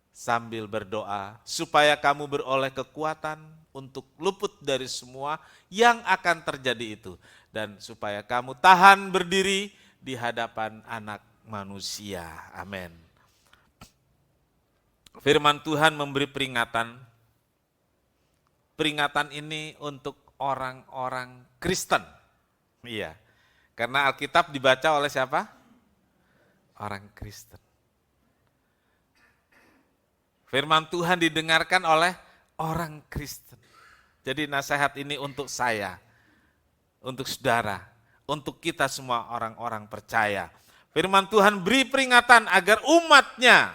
sambil berdoa, supaya kamu beroleh kekuatan untuk luput dari semua yang akan terjadi itu, dan supaya kamu tahan berdiri di hadapan Anak Manusia. Amin. Firman Tuhan memberi peringatan. Peringatan ini untuk orang-orang Kristen. Iya. Karena Alkitab dibaca oleh siapa? Orang Kristen. Firman Tuhan didengarkan oleh orang Kristen. Jadi nasihat ini untuk saya, untuk saudara, untuk kita semua orang-orang percaya. Firman Tuhan beri peringatan agar umatnya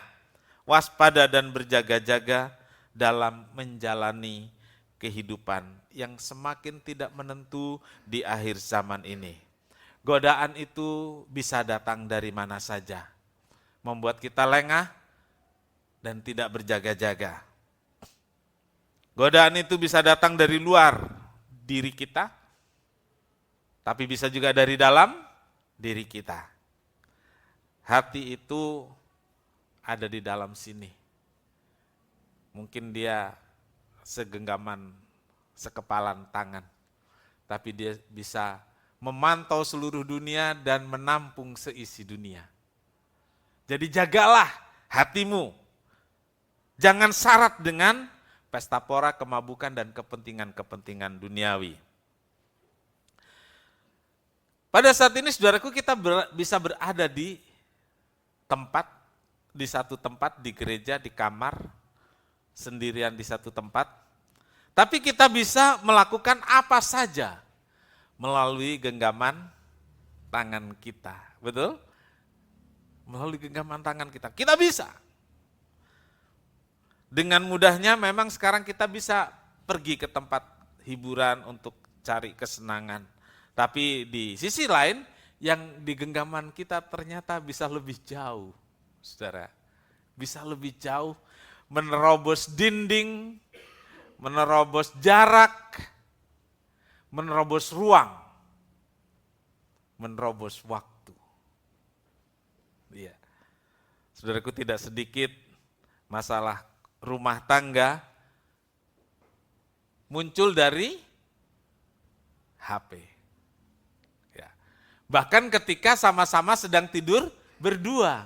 waspada dan berjaga-jaga dalam menjalani kehidupan yang semakin tidak menentu di akhir zaman ini. Godaan itu bisa datang dari mana saja, membuat kita lengah dan tidak berjaga-jaga. Godaan itu bisa datang dari luar diri kita, tapi bisa juga dari dalam diri kita. Hati itu ada di dalam sini. Mungkin dia segenggaman, sekepalan tangan, tapi dia bisa memantau seluruh dunia dan menampung seisi dunia. Jadi jagalah hatimu. Jangan syarat dengan pesta pora, kemabukan, dan kepentingan-kepentingan duniawi. Pada saat ini saudaraku kita bisa berada di tempat, di satu tempat, di gereja, di kamar, sendirian di satu tempat. Tapi kita bisa melakukan apa saja melalui genggaman tangan kita. Betul? Melalui genggaman tangan kita. Kita bisa. Dengan mudahnya memang sekarang kita bisa pergi ke tempat hiburan untuk cari kesenangan. Tapi di sisi lain yang di genggaman kita ternyata bisa lebih jauh, saudara. Bisa lebih jauh, menerobos dinding, menerobos jarak, menerobos ruang, menerobos waktu. Iya. Saudaraku, tidak sedikit masalah rumah tangga muncul dari HP. Ya. Bahkan ketika sama-sama sedang tidur berdua.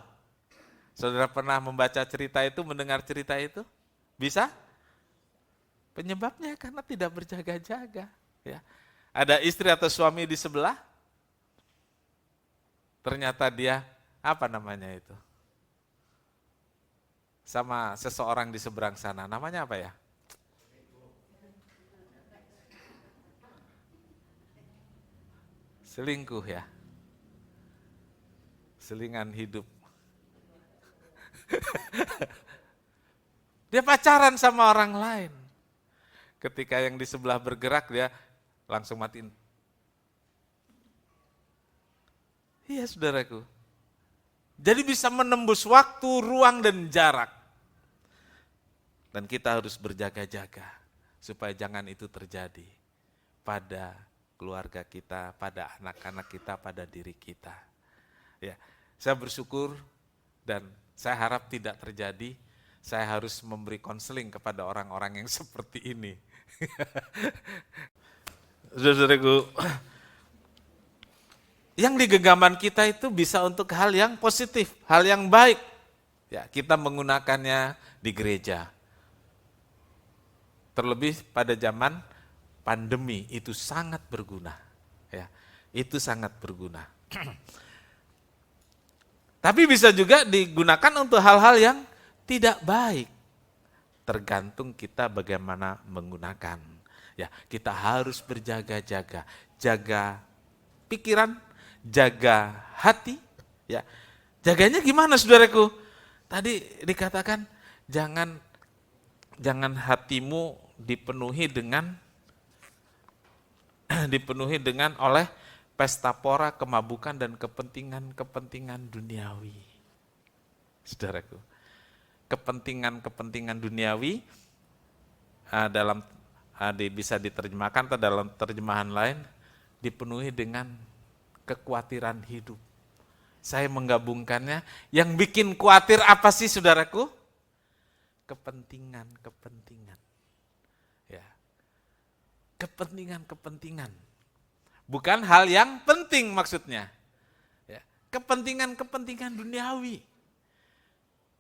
Saudara pernah membaca cerita itu, mendengar cerita itu? Bisa? Penyebabnya karena tidak berjaga-jaga. Ya. Ada istri atau suami di sebelah, ternyata dia, apa namanya itu? Sama seseorang di seberang sana, namanya apa ya? Selingkuh ya. Selingan hidup. Dia pacaran sama orang lain. Ketika yang di sebelah bergerak, dia langsung matiin. Iya saudaraku. Jadi bisa menembus waktu, ruang, dan jarak. Dan kita harus berjaga-jaga supaya jangan itu terjadi pada keluarga kita, pada anak-anak kita, pada diri kita. Ya, saya bersyukur dan saya harap tidak terjadi. Saya harus memberi konseling kepada orang-orang yang seperti ini. Saudaraku, yang di genggaman kita itu bisa untuk hal yang positif, hal yang baik. Ya, kita menggunakannya di gereja. Terlebih pada zaman pandemi itu sangat berguna. Ya, itu sangat berguna. Tapi bisa juga digunakan untuk hal-hal yang tidak baik. Tergantung kita bagaimana menggunakan. Ya, kita harus berjaga-jaga, jaga pikiran, jaga hati. Ya, jaganya gimana saudaraku? Tadi dikatakan jangan hatimu dipenuhi dengan oleh pesta pora, kemabukan, dan kepentingan-kepentingan duniawi. Saudaraku, kepentingan-kepentingan duniawi bisa diterjemahkan atau dalam terjemahan lain dipenuhi dengan kekhawatiran hidup. Saya menggabungkannya, yang bikin khawatir apa sih saudaraku? Kepentingan-kepentingan. Ya. Kepentingan-kepentingan. Bukan hal yang penting maksudnya. Ya. Kepentingan-kepentingan duniawi.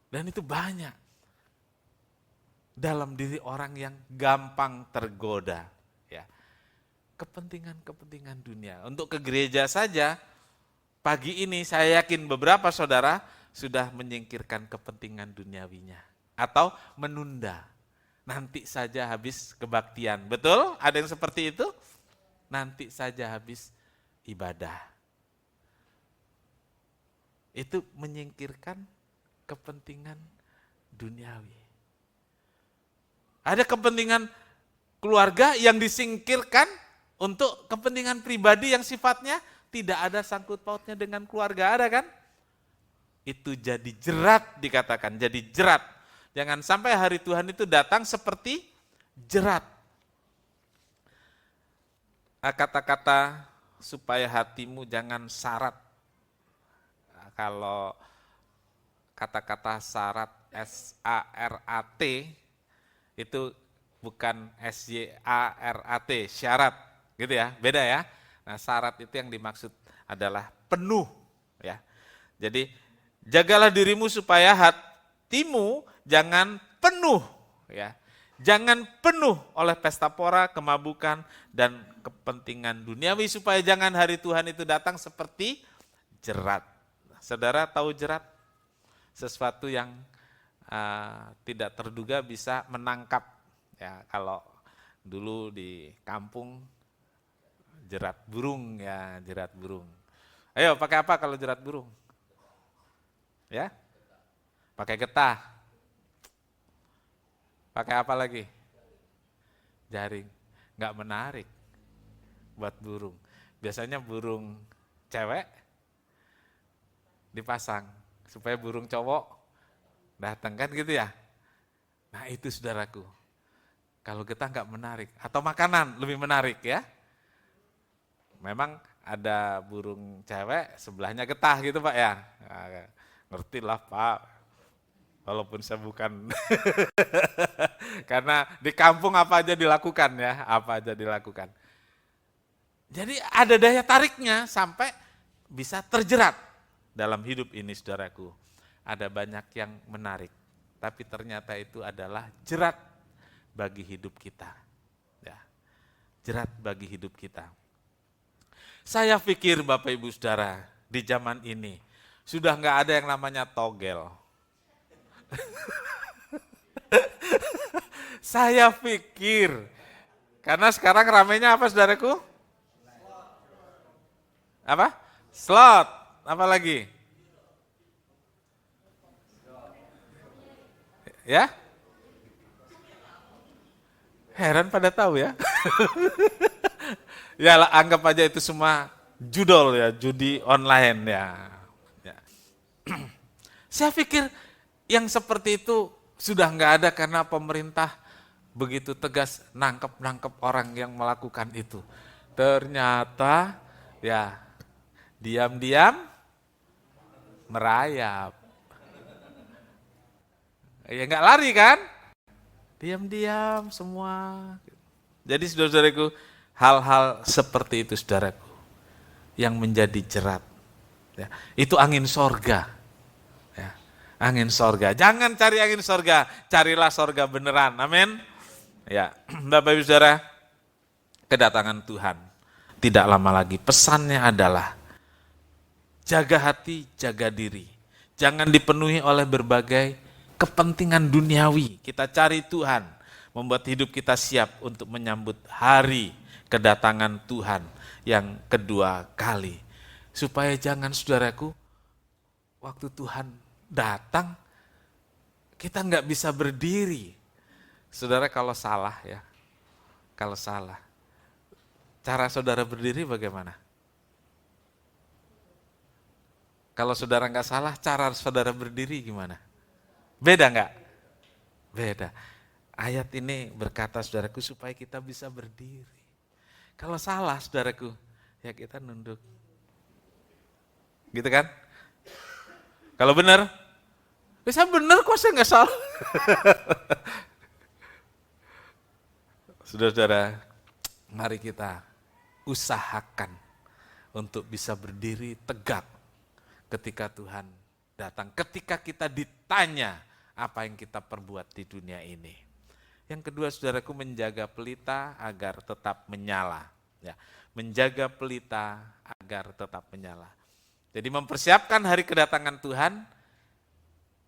Dan itu banyak. dalam diri orang yang gampang tergoda. Ya, kepentingan-kepentingan dunia. Untuk ke gereja saja, pagi ini saya yakin beberapa saudara sudah menyingkirkan kepentingan duniawinya. Atau menunda, nanti saja habis kebaktian. Betul? Ada yang seperti itu? Nanti saja habis ibadah. Itu menyingkirkan kepentingan duniawi. Ada kepentingan keluarga yang disingkirkan untuk kepentingan pribadi yang sifatnya tidak ada sangkut pautnya dengan keluarga, ada kan? Itu jadi jerat dikatakan, jadi jerat. Jangan sampai hari Tuhan itu datang seperti jerat. Kata-kata supaya hatimu jangan syarat. Kalau kata-kata syarat S-A-R-A-T itu bukan S-Y-A-R-A-T, syarat, gitu ya, beda ya. Nah, syarat itu yang dimaksud adalah penuh, ya. Jadi jagalah dirimu supaya hatimu jangan penuh, ya. Jangan penuh oleh pesta pora, kemabukan, dan kepentingan duniawi supaya jangan hari Tuhan itu datang seperti jerat. Saudara tahu jerat? Sesuatu yang tidak terduga bisa menangkap. Ya, kalau dulu di kampung jerat burung, ya, jerat burung. Ayo, pakai apa kalau jerat burung? Ya? Pakai getah. Pakai apa lagi? Jaring. Nggak menarik buat burung. Biasanya burung cewek dipasang supaya burung cowok datang, kan gitu ya. Nah, itu saudaraku. Kalau getah nggak menarik, atau makanan lebih menarik ya. Memang ada burung cewek, sebelahnya getah gitu Pak ya. Nah, ngerti lah Pak, walaupun saya bukan. Karena di kampung apa aja dilakukan ya, apa aja dilakukan. Jadi ada daya tariknya sampai bisa terjerat dalam hidup ini saudaraku. Ada banyak yang menarik, tapi ternyata itu adalah jerat bagi hidup kita. Ya, jerat bagi hidup kita. Saya pikir Bapak Ibu Saudara, di zaman ini sudah nggak ada yang namanya togel. Saya pikir, karena sekarang ramenya apa saudaraku? Apa? Slot, apa lagi? Ya? Heran pada tahu ya? Ya anggap aja itu semua judol ya, judi online ya. Ya. Saya pikir yang seperti itu sudah nggak ada karena pemerintah begitu tegas nangkep orang yang melakukan itu. Ternyata ya diam-diam merayap. Ya nggak lari kan? Diam-diam semua. Jadi saudara-saudaraku, hal-hal seperti itu saudaraku yang menjadi jerat. Ya, itu angin sorga. Ya, angin sorga. Jangan cari angin sorga, carilah sorga beneran. Amin. Ya, Bapak Ibu Saudara, kedatangan Tuhan tidak lama lagi. Pesannya adalah jaga hati, jaga diri. Jangan dipenuhi oleh berbagai kepentingan duniawi. Kita cari Tuhan, membuat hidup kita siap untuk menyambut hari kedatangan Tuhan yang kedua kali. Supaya jangan saudaraku, waktu Tuhan datang, kita nggak bisa berdiri. Saudara kalau salah ya, kalau salah, cara saudara berdiri bagaimana? Kalau saudara nggak salah, cara saudara berdiri gimana? Beda nggak? Beda. Ayat ini berkata saudaraku supaya kita bisa berdiri. Kalau salah saudaraku, ya kita nunduk. Gitu kan? Kalau benar, bisa benar kok saya nggak salah. Saudara-saudara, mari kita usahakan untuk bisa berdiri tegak ketika Tuhan datang. Ketika kita ditanya apa yang kita perbuat di dunia ini. Yang kedua, saudaraku, menjaga pelita agar tetap menyala. Ya, menjaga pelita agar tetap menyala. Jadi mempersiapkan hari kedatangan Tuhan,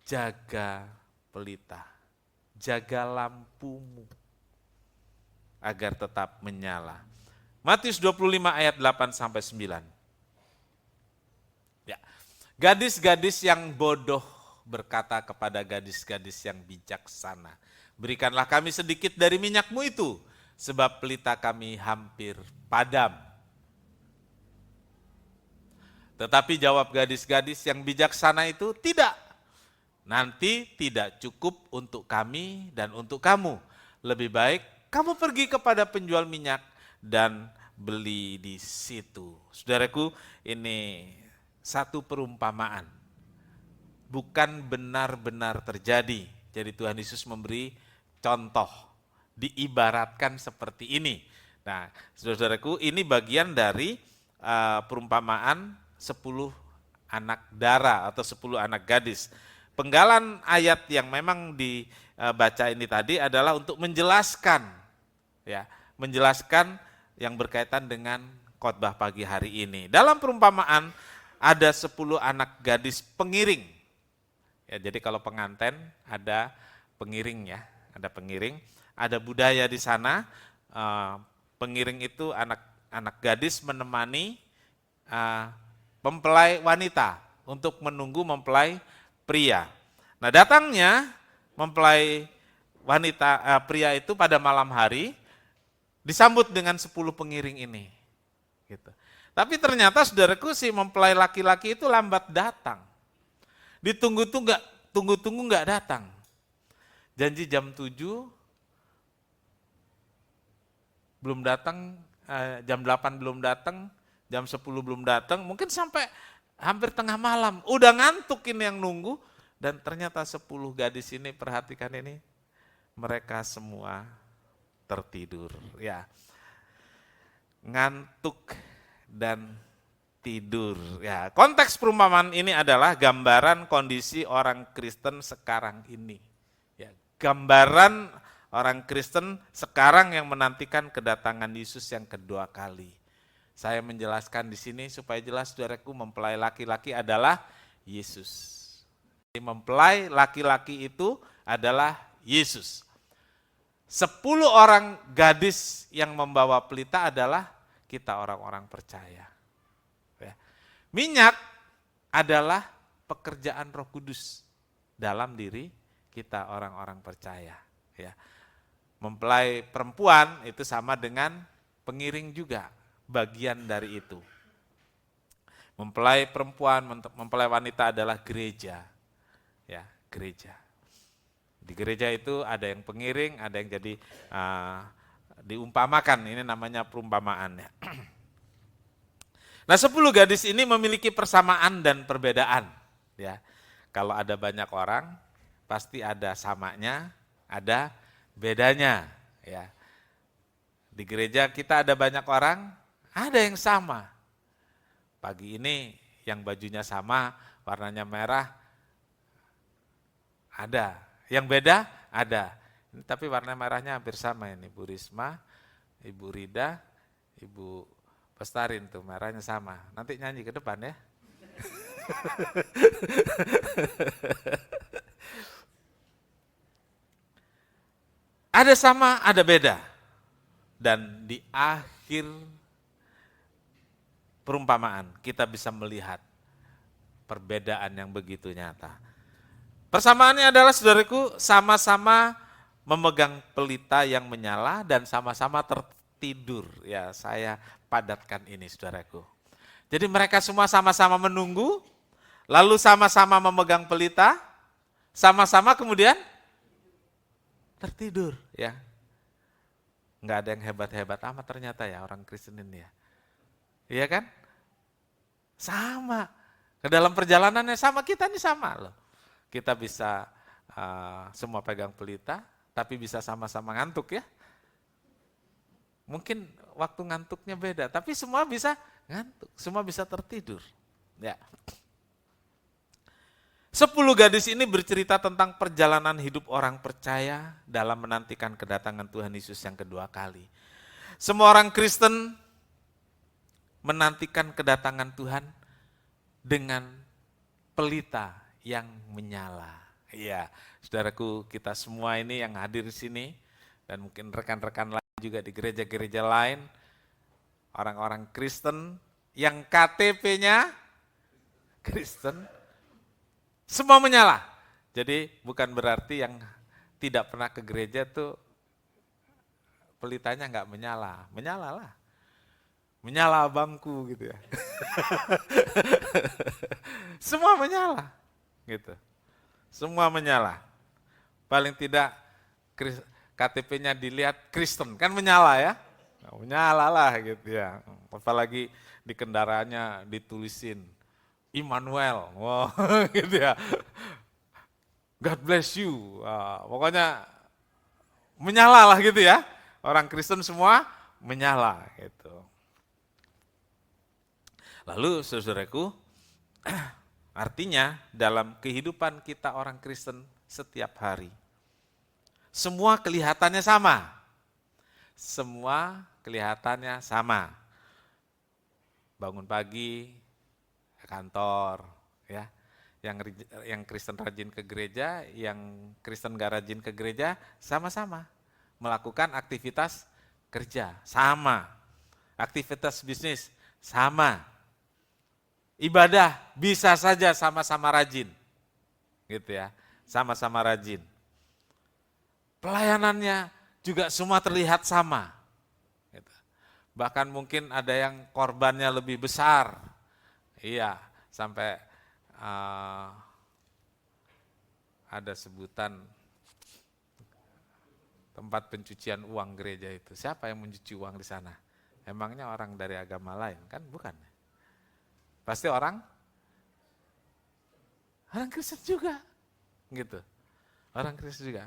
jaga pelita, jaga lampumu agar tetap menyala. Matius 25 ayat 8-9. Ya. Gadis-gadis yang bodoh berkata kepada gadis-gadis yang bijaksana, berikanlah kami sedikit dari minyakmu itu, sebab pelita kami hampir padam. Tetapi jawab gadis-gadis yang bijaksana itu, tidak. Nanti tidak cukup untuk kami dan untuk kamu. Lebih baik kamu pergi kepada penjual minyak dan beli di situ. Saudaraku, ini satu perumpamaan. Bukan benar-benar terjadi. Jadi Tuhan Yesus memberi contoh, diibaratkan seperti ini. Nah, saudaraku, ini bagian dari perumpamaan 10 anak dara atau 10 anak gadis. Penggalan ayat yang memang dibaca ini tadi adalah untuk menjelaskan, ya, menjelaskan yang berkaitan dengan khotbah pagi hari ini. Dalam perumpamaan ada 10 anak gadis pengiring. Ya, jadi kalau pengantin ada pengiring, ya, ada pengiring, ada budaya di sana. Pengiring itu anak gadis menemani mempelai wanita untuk menunggu mempelai pria. Nah, datangnya mempelai wanita pria itu pada malam hari disambut dengan 10 pengiring ini. Gitu. Tapi ternyata saudaraku, si mempelai laki-laki itu lambat datang. Ditunggu-tunggu nggak datang. Janji jam 7 belum datang, jam 8 belum datang, jam 10 belum datang, mungkin sampai hampir tengah malam. Udah ngantuk ini yang nunggu, dan ternyata 10 gadis ini, perhatikan ini, mereka semua tertidur. Ya, ngantuk dan tidur. Ya, konteks perumpamaan ini adalah gambaran kondisi orang Kristen sekarang ini. Ya, gambaran orang Kristen sekarang yang menantikan kedatangan Yesus yang kedua kali. Saya menjelaskan di sini supaya jelas, saudaraku, mempelai laki-laki adalah Yesus. Mempelai laki-laki itu adalah Yesus. 10 orang gadis yang membawa pelita adalah kita orang-orang percaya. Ya. Minyak adalah pekerjaan Roh Kudus dalam diri kita orang-orang percaya. Ya. Mempelai perempuan itu sama dengan pengiring juga, bagian dari itu. Mempelai perempuan, mempelai wanita adalah gereja. Ya, gereja. Di gereja itu ada yang pengiring, ada yang jadi diumpamakan, ini namanya perumpamaan. Ya. Nah, 10 gadis ini memiliki persamaan dan perbedaan. Ya, kalau ada banyak orang, pasti ada samanya, ada bedanya. Ya. Di gereja kita ada banyak orang, ada yang sama. Pagi ini yang bajunya sama, warnanya merah, ada. Yang beda, ada. Tapi warna merahnya hampir sama ini. Bu Risma, Ibu Rida, Ibu Pestarin tuh merahnya sama. Nanti nyanyi ke depan ya. Ada sama, ada beda. Dan di akhir perumpamaan kita bisa melihat perbedaan yang begitu nyata. Persamaannya adalah, saudaraku, sama-sama memegang pelita yang menyala dan sama-sama tertidur. Ya, saya padatkan ini, saudaraku. Jadi mereka semua sama-sama menunggu, lalu sama-sama memegang pelita, sama-sama kemudian tertidur. Ya, nggak ada yang hebat-hebat amat ternyata ya orang Kristen ini ya. Iya kan? Sama. Ke dalam perjalanannya sama, kita ini sama loh. Kita bisa semua pegang pelita, tapi bisa sama-sama ngantuk ya. Mungkin waktu ngantuknya beda, tapi semua bisa ngantuk, semua bisa tertidur. Ya. 10 gadis ini bercerita tentang perjalanan hidup orang percaya dalam menantikan kedatangan Tuhan Yesus yang kedua kali. Semua orang Kristen menantikan kedatangan Tuhan dengan pelita yang menyala. Iya, saudaraku, kita semua ini yang hadir di sini dan mungkin rekan-rekan lain juga di gereja-gereja lain, orang-orang Kristen yang KTP-nya Kristen, semua menyala. Jadi bukan berarti yang tidak pernah ke gereja tuh pelitanya nggak menyala, menyalalah. Menyala abangku gitu ya. Semua menyala gitu. Semua menyala. Paling tidak KTP-nya dilihat Kristen, kan menyala ya. Nah, menyala lah gitu ya. Apalagi di kendaraannya ditulisin Immanuel, wow, gitu ya. God bless you. Pokoknya menyala lah gitu ya. Orang Kristen semua menyala gitu. Lalu saudaraku, artinya dalam kehidupan kita orang Kristen setiap hari, semua kelihatannya sama. Semua kelihatannya sama. Bangun pagi, ke kantor, ya. Yang Kristen rajin ke gereja, yang Kristen gak rajin ke gereja, sama-sama. Melakukan aktivitas kerja, sama. Aktivitas bisnis, sama. Ibadah bisa saja sama-sama rajin, gitu ya, sama-sama rajin. Pelayanannya juga semua terlihat sama. Gitu. Bahkan mungkin ada yang korbannya lebih besar, iya, sampai ada sebutan tempat pencucian uang gereja itu. Siapa yang mencuci uang di sana? Emangnya orang dari agama lain? Kan bukan. Pasti orang Kristen juga, gitu. Orang Kristen juga.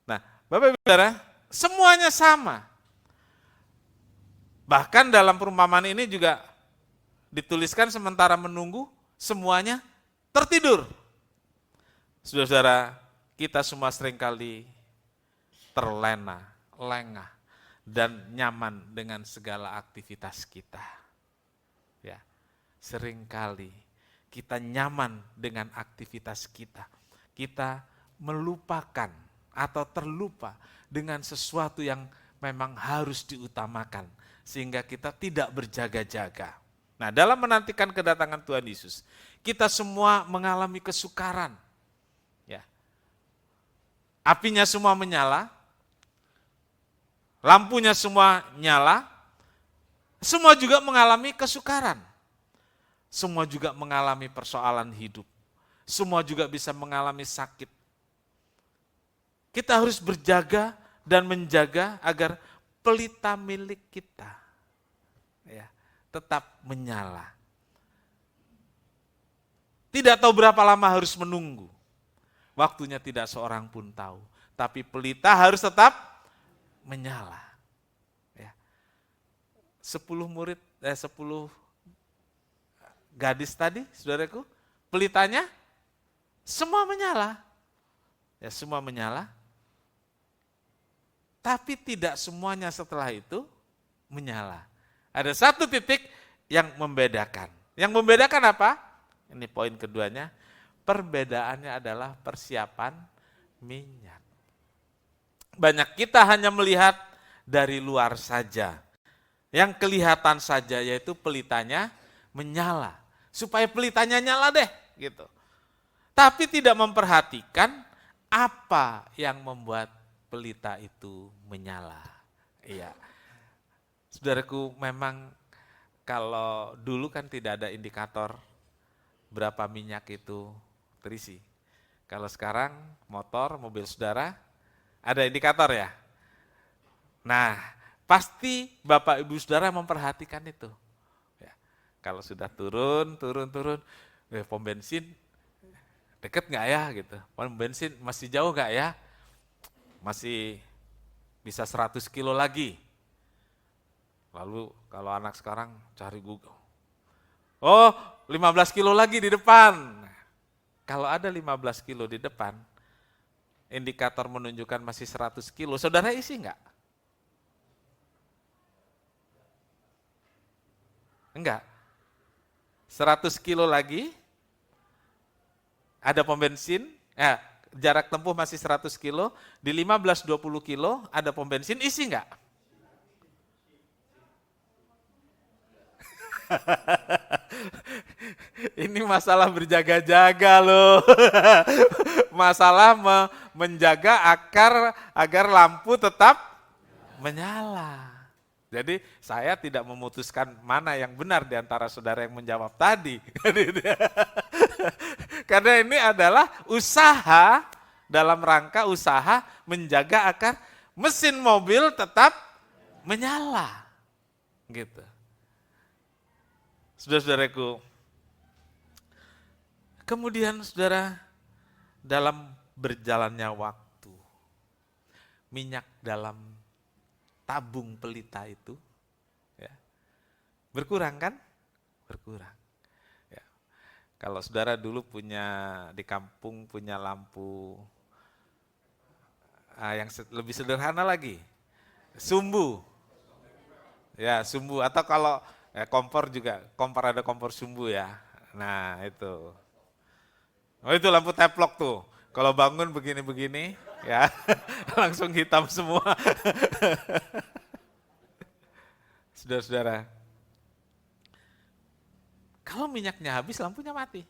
Nah, Bapak Ibu Saudara, semuanya sama. Bahkan dalam perumpamaan ini juga dituliskan sementara menunggu, semuanya tertidur. Saudara-saudara, kita semua seringkali terlena, lengah, dan nyaman dengan segala aktivitas kita. Ya. Seringkali kita nyaman dengan aktivitas kita. Kita melupakan atau terlupa dengan sesuatu yang memang harus diutamakan. Sehingga kita tidak berjaga-jaga. Nah, dalam menantikan kedatangan Tuhan Yesus, kita semua mengalami kesukaran. Ya. Apinya semua menyala, lampunya semua nyala, semua juga mengalami kesukaran. Semua juga mengalami persoalan hidup. Semua juga bisa mengalami sakit. Kita harus berjaga dan menjaga agar pelita milik kita ya, tetap menyala. Tidak tahu berapa lama harus menunggu. Waktunya tidak seorang pun tahu. Tapi pelita harus tetap menyala. Ya. 10 gadis tadi, saudaraku, pelitanya semua menyala. Ya, semua menyala. Tapi tidak semuanya setelah itu menyala. Ada satu titik yang membedakan. Yang membedakan apa? Ini poin keduanya. Perbedaannya adalah persiapan minyak. Banyak kita hanya melihat dari luar saja. Yang kelihatan saja yaitu pelitanya menyala. Supaya pelitanya nyala deh, gitu. Tapi tidak memperhatikan apa yang membuat pelita itu menyala. Iya. Saudaraku, memang kalau dulu kan tidak ada indikator berapa minyak itu terisi. Kalau sekarang motor, mobil saudara ada indikator ya. Nah, pasti Bapak Ibu Saudara memperhatikan itu. Kalau sudah turun, pom bensin deket nggak ya gitu. Pom bensin masih jauh nggak ya? Masih bisa 100 kilo lagi. Lalu kalau anak sekarang cari Google. Oh, 15 kilo lagi di depan. Kalau ada 15 kilo di depan, indikator menunjukkan masih 100 kilo, saudara isi enggak? Enggak. 100 kilo lagi, ada pom bensin, jarak tempuh masih 100 kilo, di 15-20 kilo ada pom bensin, isi enggak? Ini masalah berjaga-jaga loh. Masalah menjaga agar lampu tetap menyala. Jadi saya tidak memutuskan mana yang benar di antara saudara yang menjawab tadi. Karena ini adalah usaha, dalam rangka usaha menjaga agar mesin mobil tetap menyala. Gitu. Saudara-saudaraku, kemudian saudara, dalam berjalannya waktu, minyak dalam tabung pelita itu ya, berkurang kan? Berkurang. Ya. Kalau saudara dulu punya di kampung punya lampu yang lebih sederhana lagi, sumbu. Ya, sumbu, atau kalau kompor juga, ada kompor sumbu ya. Nah itu. Oh itu lampu teplok tuh. Kalau bangun begini-begini ya langsung hitam semua. Saudara-saudara, kalau minyaknya habis lampunya mati.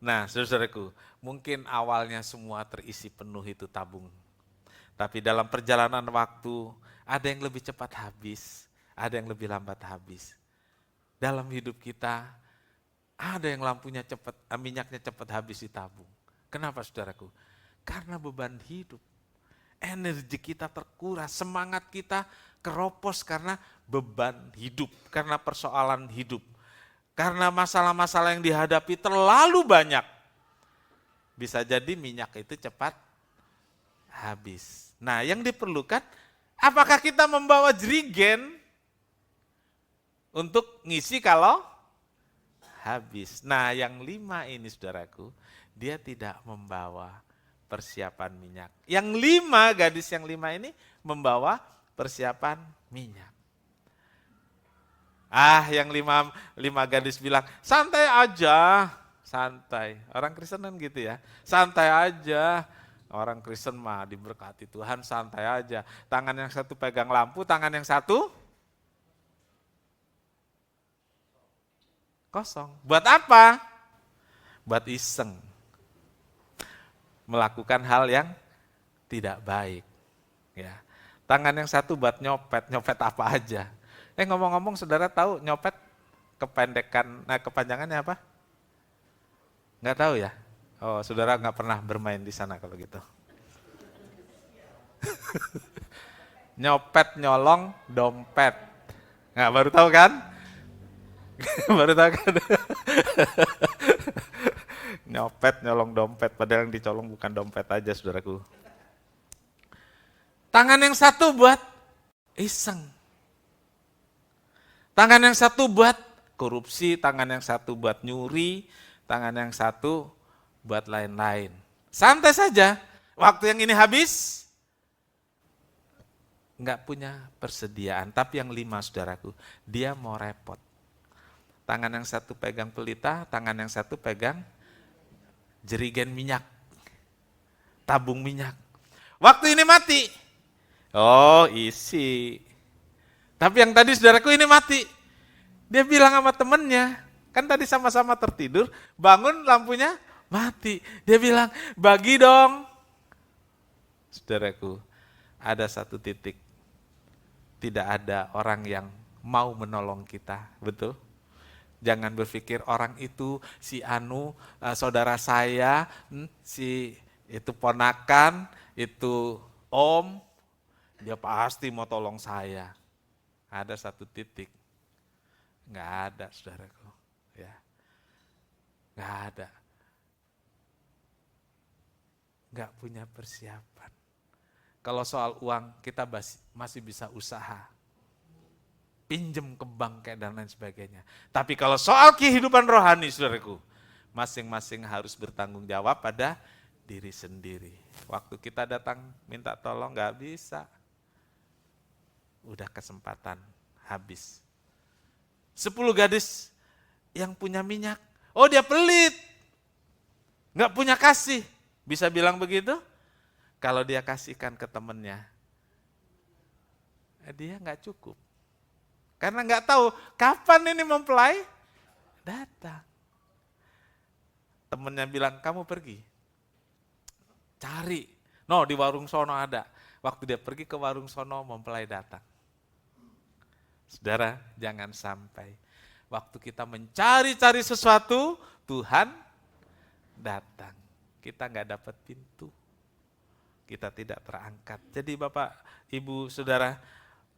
Nah saudara-saudaraku, mungkin awalnya semua terisi penuh itu tabung. Tapi dalam perjalanan waktu ada yang lebih cepat habis, ada yang lebih lambat habis. Dalam hidup kita ada yang lampunya cepat, minyaknya cepat habis di tabung. Kenapa saudaraku? Karena beban hidup. Energi kita terkuras, semangat kita keropos karena beban hidup, karena persoalan hidup. Karena masalah-masalah yang dihadapi terlalu banyak. Bisa jadi minyak itu cepat habis. Nah, yang diperlukan, apakah kita membawa jerigen untuk ngisi kalau habis? Nah, yang 5 ini saudaraku, dia tidak membawa persiapan minyak. Yang 5, gadis yang 5 ini membawa persiapan minyak. Yang 5 gadis bilang, santai aja, santai. Orang Kristen kan gitu ya, santai aja. Orang Kristen mah diberkati Tuhan, santai aja. Tangan yang satu pegang lampu, tangan yang satu kosong. Buat apa? Buat iseng. Melakukan hal yang tidak baik. Ya. Tangan yang satu buat nyopet apa aja. Ngomong-ngomong saudara tahu nyopet kepanjangannya apa? Nggak tahu ya? Oh, saudara nggak pernah bermain di sana kalau gitu. Nyopet, nyolong, dompet. Nggak, baru tahu kan? Baru tahu kan? Nyopet, nyolong dompet, padahal yang dicolong bukan dompet aja saudaraku. Tangan yang satu buat iseng. Tangan yang satu buat korupsi, tangan yang satu buat nyuri, tangan yang satu buat lain-lain. Santai saja, waktu yang ini habis, nggak punya persediaan. Tapi yang 5 saudaraku, dia mau repot. Tangan yang satu pegang pelita, tangan yang satu pegang jerigen minyak, tabung minyak. Waktu ini mati, oh isi. Tapi yang tadi saudaraku ini mati. Dia bilang sama temennya, kan tadi sama-sama tertidur, bangun lampunya mati. Dia bilang, bagi dong. Saudaraku, ada satu titik, tidak ada orang yang mau menolong kita, betul? Jangan berpikir orang itu si Anu, saudara saya, si itu ponakan, itu om, dia pasti mau tolong saya. Ada satu titik, nggak ada saudaraku, ya, nggak ada, nggak punya persiapan. Kalau soal uang kita masih bisa usaha, pinjem ke bank kayak dan lain sebagainya. Tapi kalau soal kehidupan rohani saudaraku, masing-masing harus bertanggung jawab pada diri sendiri. Waktu kita datang minta tolong nggak bisa, udah kesempatan habis. 10 gadis yang punya minyak, oh dia pelit, nggak punya kasih, bisa bilang begitu? Kalau dia kasihkan ke temennya, dia nggak cukup. Karena nggak tahu kapan ini mempelai datang. Temennya bilang, kamu pergi, cari. No, di warung sono ada. Waktu dia pergi ke warung sono, mempelai datang. Saudara, jangan sampai waktu kita mencari-cari sesuatu, Tuhan datang. Kita nggak dapat pintu. Kita tidak terangkat. Jadi Bapak, Ibu, Saudara,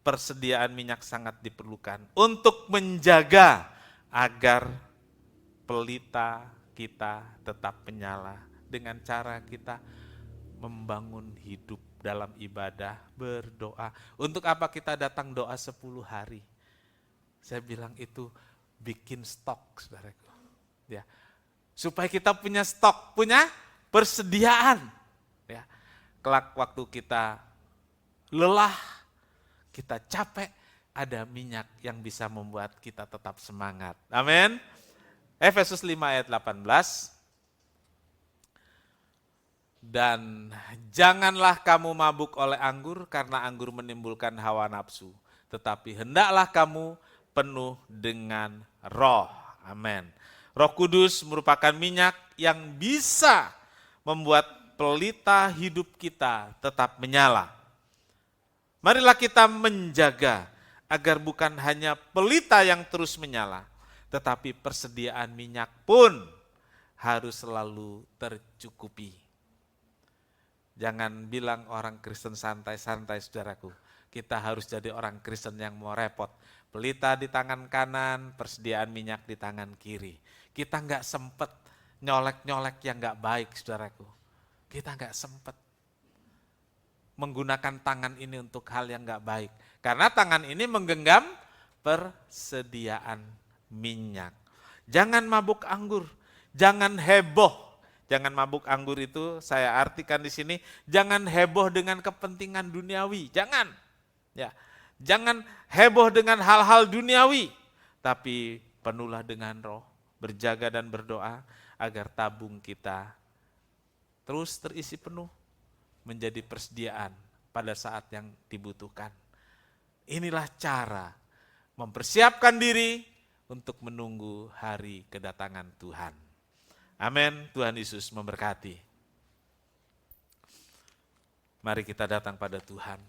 persediaan minyak sangat diperlukan untuk menjaga agar pelita kita tetap menyala dengan cara kita membangun hidup dalam ibadah, berdoa. Untuk apa kita datang doa 10 hari? Saya bilang itu bikin stok, saudaraku. Ya. Supaya kita punya stok, punya persediaan. Ya. Kelak waktu kita lelah, kita capek, ada minyak yang bisa membuat kita tetap semangat. Amin. Efesus 5 ayat 18. Dan janganlah kamu mabuk oleh anggur, karena anggur menimbulkan hawa nafsu. Tetapi hendaklah kamu penuh dengan roh. Amin. Roh Kudus merupakan minyak yang bisa membuat pelita hidup kita tetap menyala. Marilah kita menjaga agar bukan hanya pelita yang terus menyala, tetapi persediaan minyak pun harus selalu tercukupi. Jangan bilang orang Kristen santai-santai, saudaraku. Kita harus jadi orang Kristen yang mau repot. Pelita di tangan kanan, persediaan minyak di tangan kiri. Kita nggak sempet nyolek-nyolek yang nggak baik, saudaraku. Kita nggak sempet menggunakan tangan ini untuk hal yang nggak baik. Karena tangan ini menggenggam persediaan minyak. Jangan mabuk anggur, jangan heboh. Jangan mabuk anggur itu saya artikan di sini, jangan heboh dengan kepentingan duniawi, jangan. Ya, jangan heboh dengan hal-hal duniawi, tapi penuhlah dengan roh, berjaga dan berdoa agar tabung kita terus terisi penuh, menjadi persediaan pada saat yang dibutuhkan. Inilah cara mempersiapkan diri untuk menunggu hari kedatangan Tuhan. Amin. Tuhan Yesus memberkati. Mari kita datang pada Tuhan.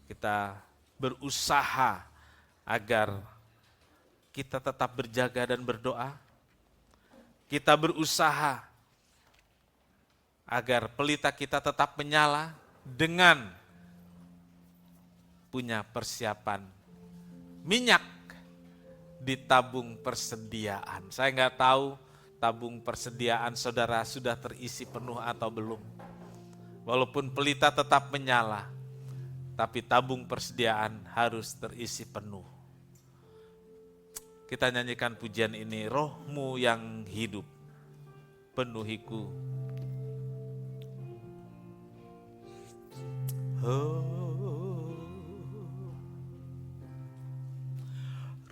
Kita berusaha agar kita tetap berjaga dan berdoa. Kita berusaha agar pelita kita tetap menyala dengan punya persiapan minyak di tabung persediaan. Saya nggak tahu tabung persediaan saudara sudah terisi penuh atau belum. Walaupun pelita tetap menyala, tapi tabung persediaan harus terisi penuh. Kita nyanyikan pujian ini, Rohmu yang hidup, penuhiku.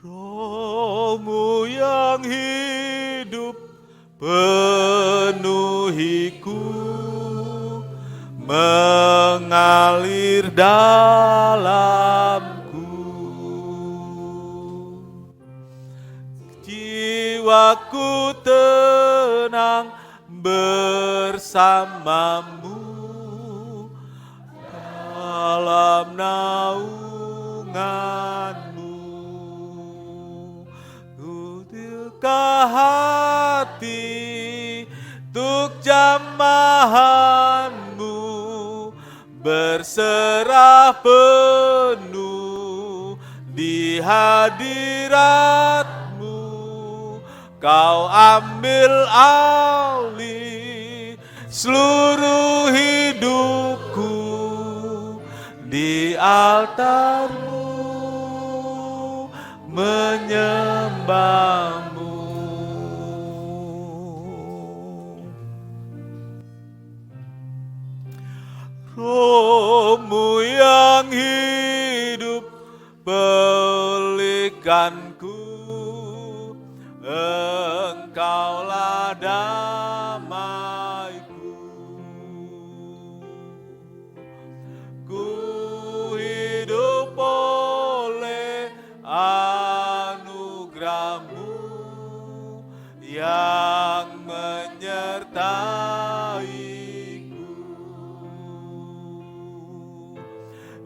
Rohmu yang hidup, penuhiku, mengalir dalamku. Jiwaku tenang bersamamu dalam naunganmu. Kutilkah hati untuk jamahanmu, berserah penuh di hadiratmu. Kau ambil alih seluruh hidupku di altarmu, menyembahmu. Roh-Mu yang hidup belikanku, Engkaulah damaiku. Ku hidup oleh anugerah-Mu yang menyertaiku,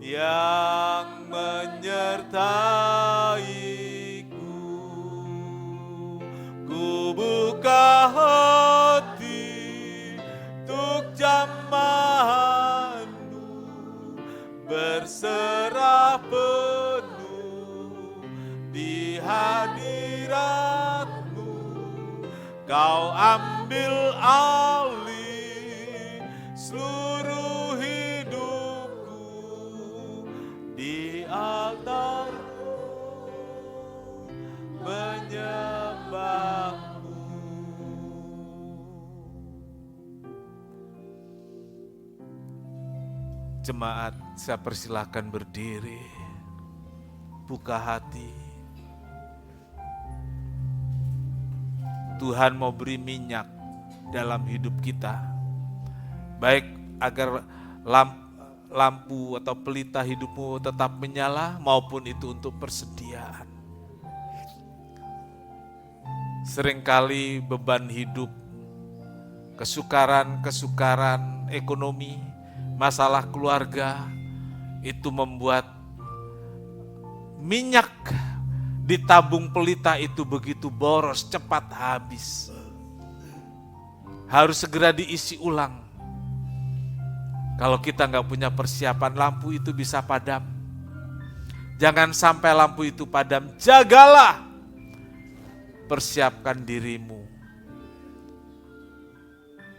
yang menyertaiku. Ku buka hati untuk jamahan-Mu, berserah penuh di hadirat-Mu. Kau ambil alih seluruh hidupku di altar-Mu, menyembah-Mu. Jemaat, saya persilakan berdiri, buka hati. Tuhan mau beri minyak dalam hidup kita, baik agar lampu atau pelita hidupmu tetap menyala, maupun itu untuk persediaan. Seringkali beban hidup, kesukaran ekonomi, masalah keluarga, itu membuat minyak di tabung pelita itu begitu boros, cepat habis. Harus segera diisi ulang. Kalau kita nggak punya persiapan, lampu itu bisa padam. Jangan sampai lampu itu padam, jagalah. Persiapkan dirimu.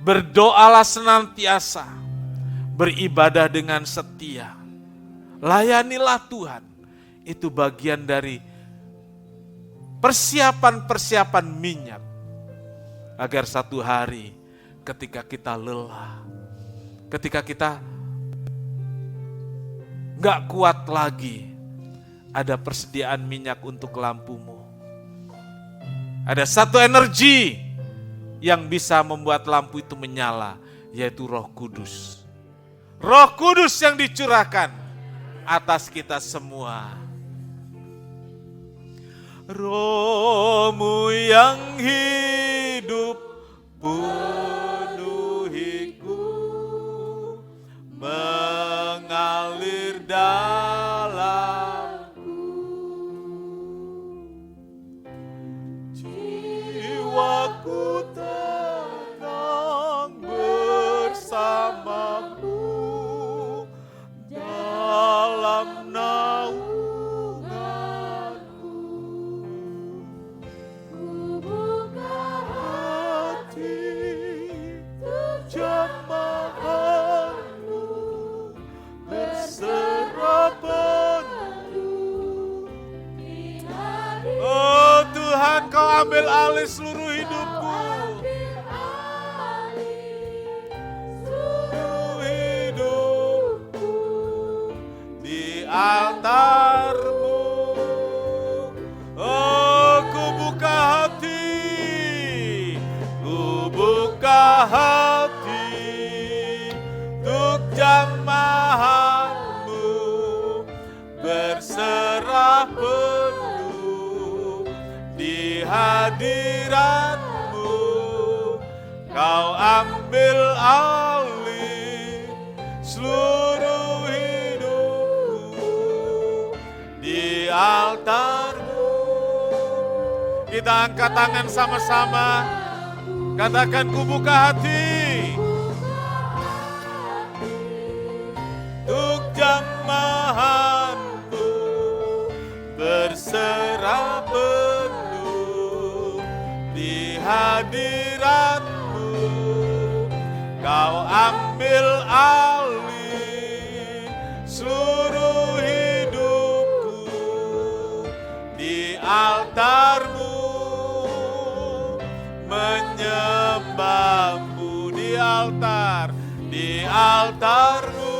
Berdoalah senantiasa, beribadah dengan setia. Layanilah Tuhan. Itu bagian dari persiapan-persiapan minyak. Agar satu hari ketika kita lelah, ketika kita gak kuat lagi, ada persediaan minyak untuk lampumu. Ada satu energi yang bisa membuat lampu itu menyala, yaitu Roh Kudus. Roh Kudus yang dicurahkan atas kita semua. Roh-Mu yang hidup penuhiku, mengalir dalamku. Jiwaku tenang bersama-Mu dalam naungan. Tuhan, Kau ambil alih seluruh hidupku. Seluruh hidupku di altar-Mu. Oh, ku buka hati, ku buka hati untuk jamahan-Mu, berserah penuh di hadirat-Mu. Kau ambil alih seluruh hidupku di altar-Mu. Kita angkat tangan sama-sama, katakan, ku buka hati untuk jamahan-Mu, berserah penuh di hadirat-Mu. Kau ambil alih seluruh hidupku di altar-Mu, menyembah-Mu di altar-Mu,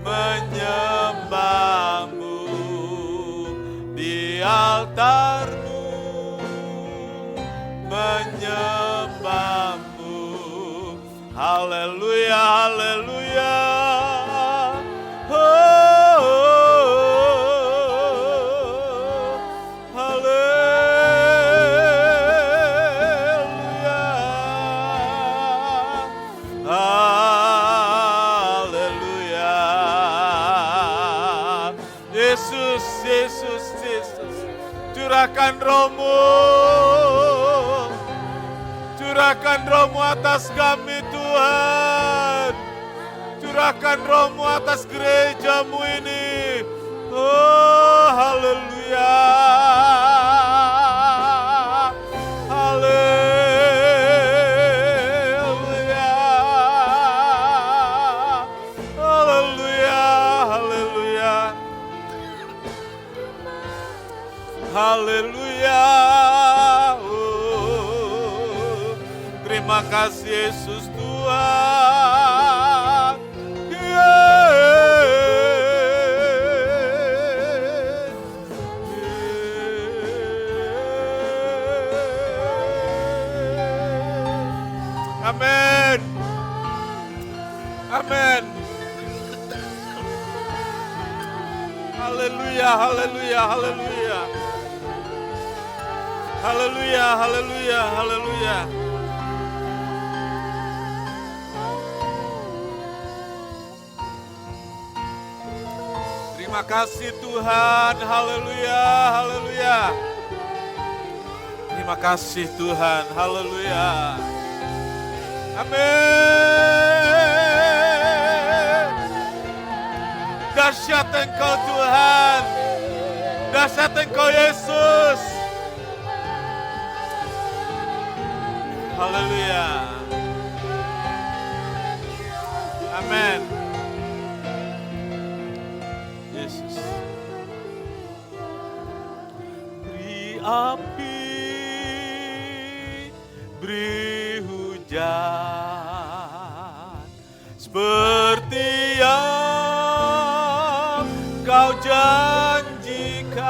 menyembah-Mu di altar-Mu, menyembah-Mu. Haleluya, haleluya. Oh, haleluya. Haleluya. Yesus, Yesus, Yesus. Curahkan Roh-Mu. Curahkan Roh-Mu atas kami Tuhan. Curahkan Roh-Mu atas gereja-Mu ini. Oh, haleluya. Haleluya. Haleluya. Haleluya. Haleluya. Terima kasih Yesus Tuhan. Amin. Amin. Haleluya, haleluya, haleluya. Haleluya, haleluya, haleluya. Terima kasih Tuhan, haleluya, haleluya. Terima kasih Tuhan, haleluya. Amin. Dahsyat Engkau Tuhan, dahsyat Engkau Yesus. Haleluya. Amin. Yesus. Beri api, beri hujan, seperti yang Kau janjikan,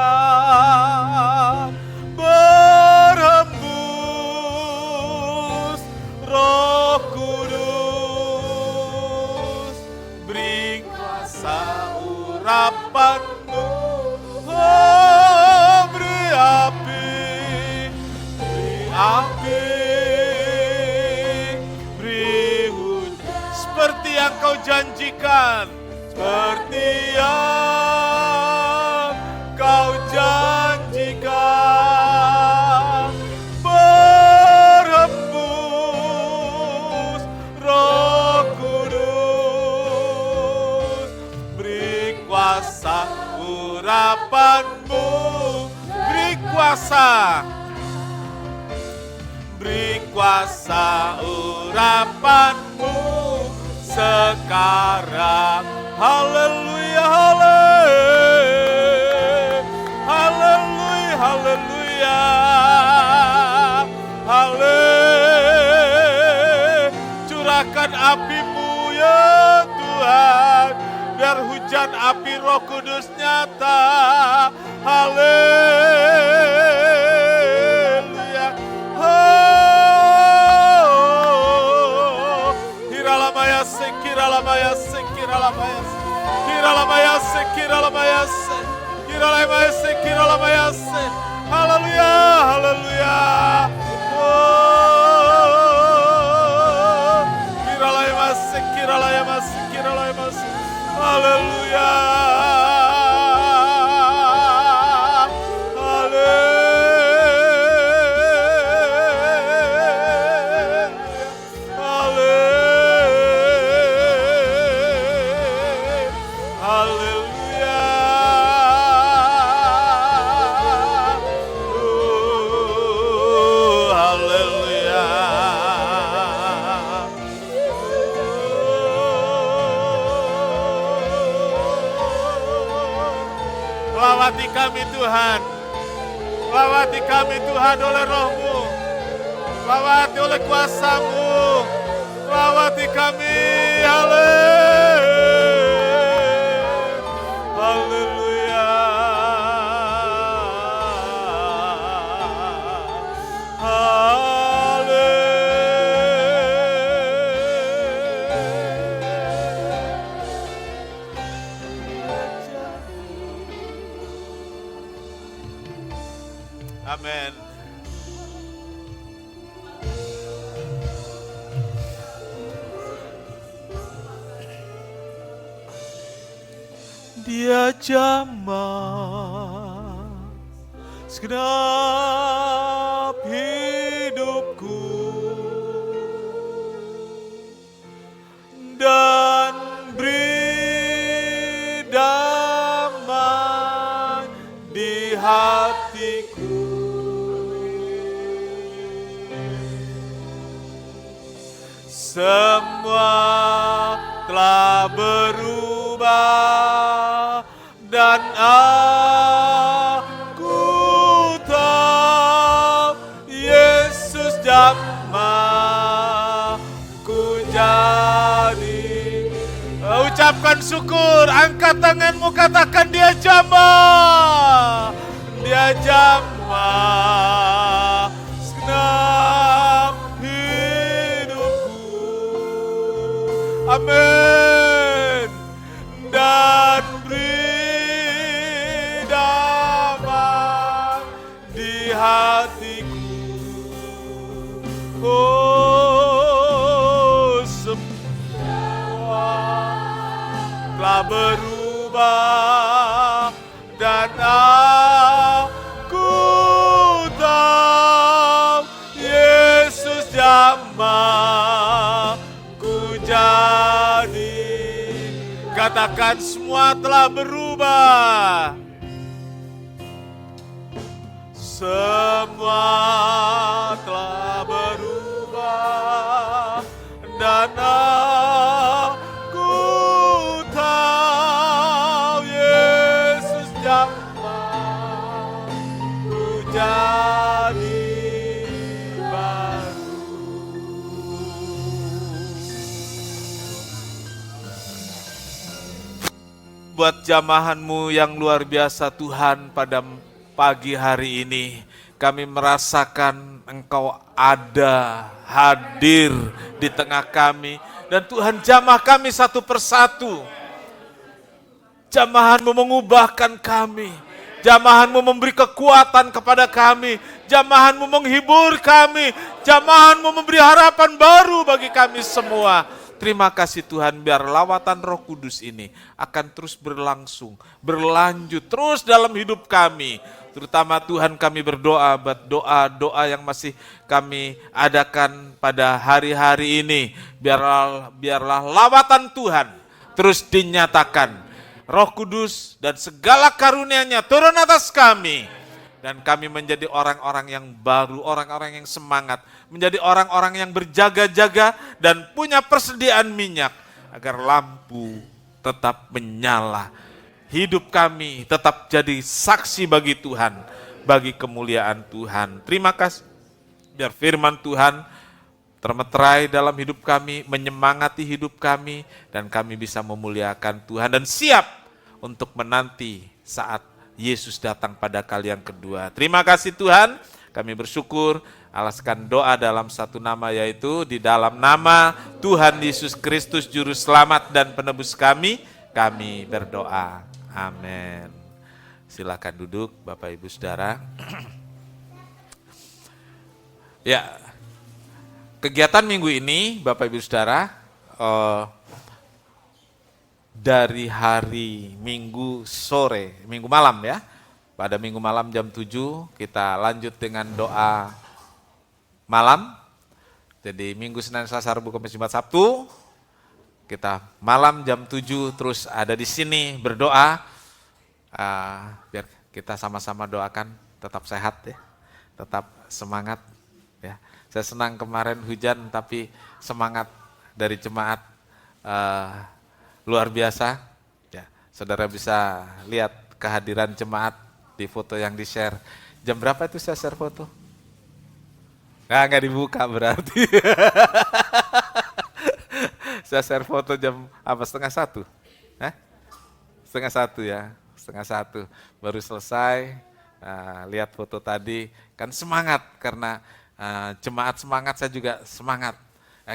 berhembus Roh Kudus, beri kuasa urapan-Mu. Oh, beri api, beri hujan, seperti yang Kau janjikan, seperti yang Kau janjikan, berhembus Roh Kudus, beri kuasa urapan-Mu, beri kuasa urapan-Mu sekarang. Haleluya, haleluya, haleluya, haleluya. Curahkan api-Mu ya Tuhan, biar hujan api Roh Kudus nyata. Haleluya. Oh, hiralamaya sekiralamaya sekiralamaya hiralamaya sekiralamaya hiralamaya sekiralamaya. Haleluya, haleluya. Oh, hiralamaya sekiralamaya sekiralamaya. Haleluya. Lawati kami Tuhan, Lawati kami Tuhan oleh roh-Mu. Lawati oleh kuasa-Mu. Lawati kami. Haleluya. Amin. Dia jamah segenap hidupku dan beri damai di hatiku. Semua telah berubah dan aku tahu Yesus jamah ku jadi. Ucapkan syukur, angkat tanganmu, katakan dia jamah. Dia jamah segenap hidupku. Amin. Dan beri damai di hatiku. Oh, semua telah berubah dan aku tahu Yesus jamah ku jadi. Katakan semua telah berubah. Semua telah berubah dan aku tahu Yesus jamah ku jadi baru. Buat jamahan-Mu yang luar biasa Tuhan, pada pagi hari ini kami merasakan Engkau ada, hadir di tengah kami. Dan Tuhan jamah kami satu persatu. Jamahan-Mu mengubahkan kami. Jamahan-Mu memberi kekuatan kepada kami. Jamahan-Mu menghibur kami. Jamahan-Mu memberi harapan baru bagi kami semua. Terima kasih Tuhan, biar lawatan Roh Kudus ini akan terus berlangsung, berlanjut terus dalam hidup kami. Terutama Tuhan, kami berdoa buat doa-doa yang masih kami adakan pada hari-hari ini. Biarlah lawatan Tuhan terus dinyatakan. Roh Kudus dan segala karunia-Nya turun atas kami. Dan kami menjadi orang-orang yang baru, orang-orang yang semangat. Menjadi orang-orang yang berjaga-jaga dan punya persediaan minyak. Agar lampu tetap menyala. Hidup kami tetap jadi saksi bagi Tuhan. Bagi kemuliaan Tuhan. Terima kasih. Biar firman Tuhan termeterai dalam hidup kami. Menyemangati hidup kami. Dan kami bisa memuliakan Tuhan. Dan siap untuk menanti saat Yesus datang pada kali yang kedua. Terima kasih Tuhan, kami bersyukur. Alaskan doa dalam satu nama, yaitu di dalam nama Tuhan Yesus Kristus Juru Selamat dan Penebus kami berdoa. Amin. Silakan duduk Bapak Ibu Saudara. Ya, kegiatan minggu ini Bapak Ibu Saudara, dari hari Minggu sore, Minggu malam ya. Pada Minggu malam jam 7 kita lanjut dengan doa malam. Jadi Minggu, Senin, Selasa, Rabu, Kamis, Jumat, Sabtu kita malam jam 7 terus ada di sini berdoa. Biar kita sama-sama doakan tetap sehat ya, tetap semangat ya. Saya senang kemarin hujan tapi semangat dari jemaat luar biasa, ya. Saudara bisa lihat kehadiran jemaat di foto yang di-share. Jam berapa itu saya share foto? Nggak dibuka berarti. Saya share foto jam apa, 12:30? Hah? 12:30 ya, 12:30. Baru selesai, lihat foto tadi, kan semangat karena jemaat semangat, saya juga semangat.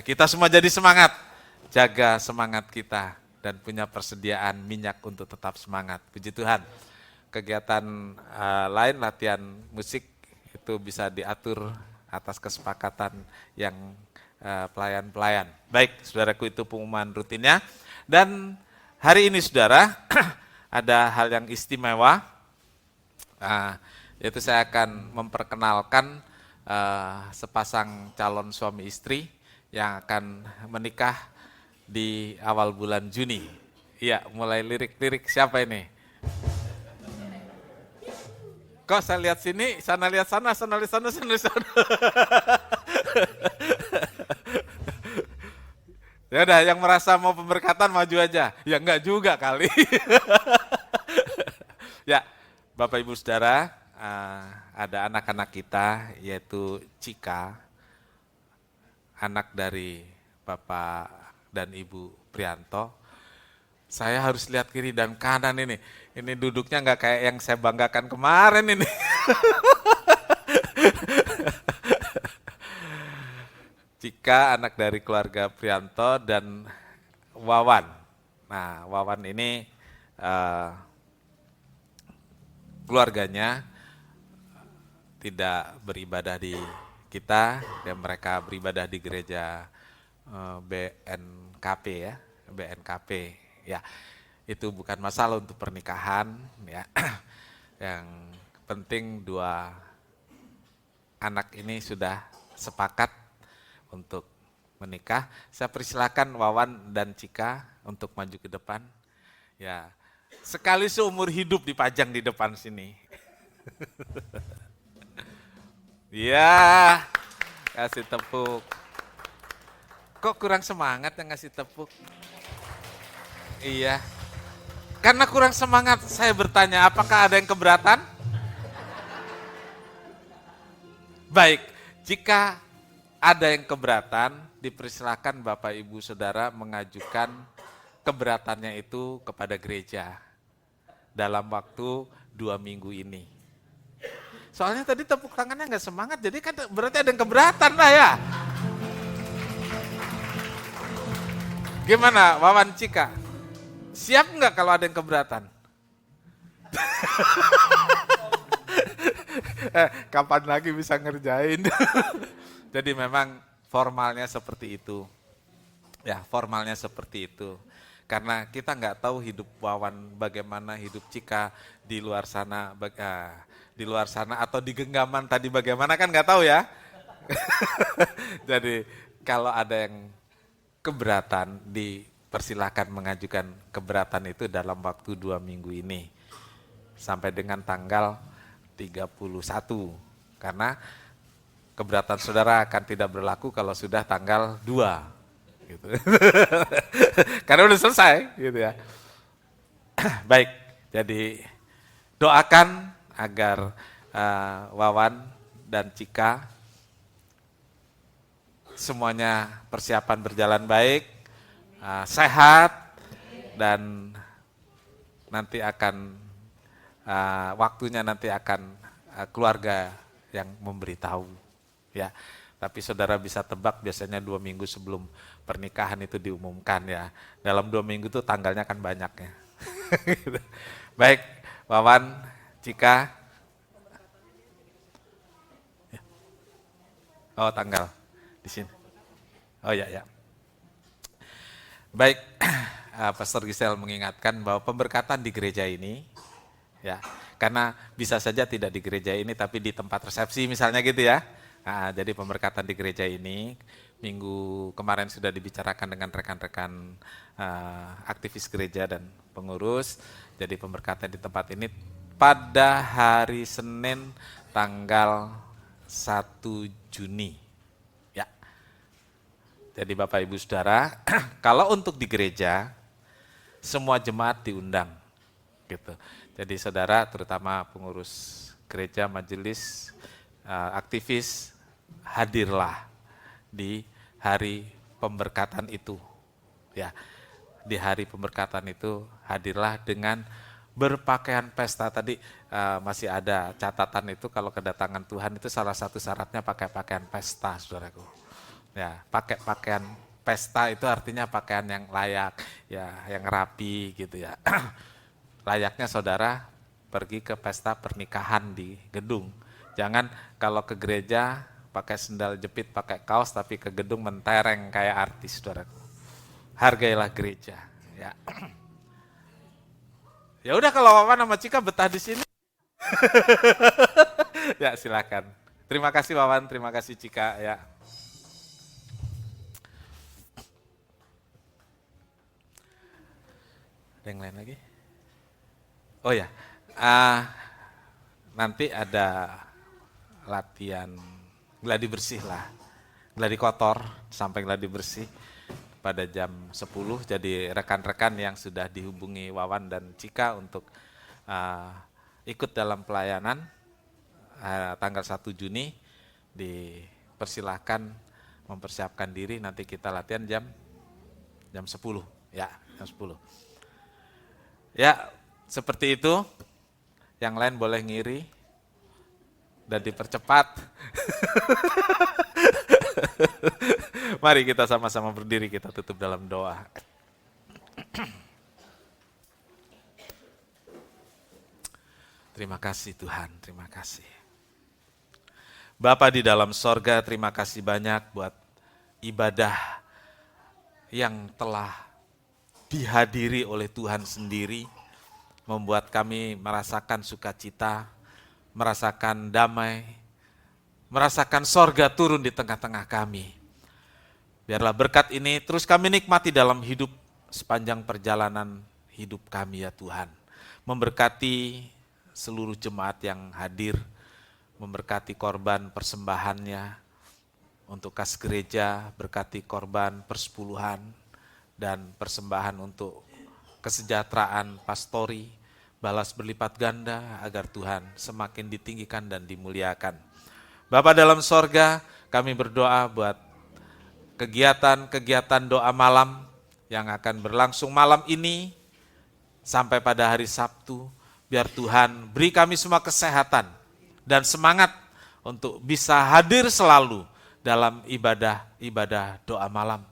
Kita semua jadi semangat, jaga semangat kita dan punya persediaan minyak untuk tetap semangat. Puji Tuhan. Kegiatan lain, latihan musik itu bisa diatur atas kesepakatan yang pelayan-pelayan. Baik, saudaraku, itu pengumuman rutinnya. Dan hari ini saudara, ada hal yang istimewa, yaitu saya akan memperkenalkan sepasang calon suami istri yang akan menikah di awal bulan Juni. Iya, mulai lirik-lirik siapa ini? Kok saya lihat sini, sana lihat sana, sana lihat sana, sana lihat sana. Ya udah, yang merasa mau pemberkatan maju aja. Ya enggak juga kali. Ya, Bapak Ibu Saudara, ada anak-anak kita yaitu Cika, anak dari Bapak dan Ibu Prianto. Saya harus lihat kiri dan kanan ini. Ini duduknya nggak kayak yang saya banggakan kemarin ini. Cika anak dari keluarga Prianto dan Wawan. Nah, Wawan ini keluarganya tidak beribadah di kita, dan mereka beribadah di gereja BNKP ya, BNKP ya. Itu bukan masalah untuk pernikahan ya. Yang penting dua anak ini sudah sepakat untuk menikah. Saya persilakan Wawan dan Cika untuk maju ke depan. Ya, sekali seumur hidup dipajang di depan sini. Ya, kasih tepuk. Kok kurang semangat yang ngasih tepuk? Iya, karena kurang semangat saya bertanya, apakah ada yang keberatan? Baik, jika ada yang keberatan, dipersilakan Bapak Ibu Saudara mengajukan keberatannya itu kepada gereja dalam waktu 2 minggu ini. Soalnya tadi tepuk tangannya nggak semangat, jadi kan berarti ada yang keberatan lah ya. Gimana Wawan, Cika? Siap nggak kalau ada yang keberatan? Kapan lagi bisa ngerjain? Jadi memang formalnya seperti itu. Ya, formalnya seperti itu. Karena kita nggak tahu hidup Wawan bagaimana, hidup Cika di luar sana, di luar sana atau di genggaman tadi bagaimana kan nggak tahu ya. Jadi kalau ada yang keberatan, dipersilakan mengajukan keberatan itu dalam waktu 2 minggu ini sampai dengan tanggal 31. Karena keberatan saudara akan tidak berlaku kalau sudah tanggal 2. Gitu. Karena udah selesai gitu ya. Baik, jadi doakan agar Wawan dan Cika semuanya persiapan berjalan baik, sehat, dan nanti akan waktunya nanti akan keluarga yang memberitahu. Ya, tapi saudara bisa tebak biasanya 2 minggu sebelum pernikahan itu diumumkan ya. Dalam 2 minggu itu tanggalnya kan banyak ya. Baik, Wawan, Cika. Oh, tanggal di sini. Oh ya. Baik, Pastor Gisel mengingatkan bahwa pemberkatan di gereja ini, ya, karena bisa saja tidak di gereja ini tapi di tempat resepsi misalnya gitu ya. Nah, jadi pemberkatan di gereja ini minggu kemarin sudah dibicarakan dengan rekan-rekan aktivis gereja dan pengurus. Jadi pemberkatan di tempat ini pada hari Senin tanggal 1 Juni. Ya. Jadi Bapak Ibu Saudara, kalau untuk di gereja semua jemaat diundang gitu. Jadi saudara terutama pengurus gereja, majelis, aktivis, hadirlah di hari pemberkatan itu. Ya, di hari pemberkatan itu hadirlah dengan berpakaian pesta. Tadi masih ada catatan itu kalau kedatangan Tuhan itu salah satu syaratnya pakai pakaian pesta, saudaraku. Ya, pakai pakaian pesta itu artinya pakaian yang layak, ya, yang rapi gitu ya. Layaknya saudara pergi ke pesta pernikahan di gedung. Jangan kalau ke gereja pakai sendal jepit, pakai kaos, tapi ke gedung mentereng kayak artis, saudaraku. Hargailah gereja. Ya. Ya udah kalau Wawan sama Cika betah di sini. Ya silakan. Terima kasih Wawan, terima kasih Cika ya. Ada yang lain lagi? Oh ya, nanti ada latihan gladi bersih lah. Gladi kotor sampai gladi bersih pada jam 10, jadi rekan-rekan yang sudah dihubungi Wawan dan Cika untuk ikut dalam pelayanan tanggal 1 Juni dipersilahkan mempersiapkan diri, nanti kita latihan jam 10 ya, jam 10. Ya, seperti itu. Yang lain boleh ngiri dan dipercepat. Mari kita sama-sama berdiri, kita tutup dalam doa. Terima kasih Tuhan, terima kasih. Bapa di dalam sorga, terima kasih banyak buat ibadah yang telah dihadiri oleh Tuhan sendiri, membuat kami merasakan sukacita, merasakan damai, merasakan sorga turun di tengah-tengah kami. Biarlah berkat ini terus kami nikmati dalam hidup sepanjang perjalanan hidup kami ya Tuhan. Memberkati seluruh jemaat yang hadir, memberkati korban persembahannya untuk kas gereja, berkati korban persepuluhan dan persembahan untuk kesejahteraan pastori, balas berlipat ganda agar Tuhan semakin ditinggikan dan dimuliakan. Bapa dalam sorga, kami berdoa buat kegiatan-kegiatan doa malam yang akan berlangsung malam ini sampai pada hari Sabtu. Biar Tuhan beri kami semua kesehatan dan semangat untuk bisa hadir selalu dalam ibadah doa malam.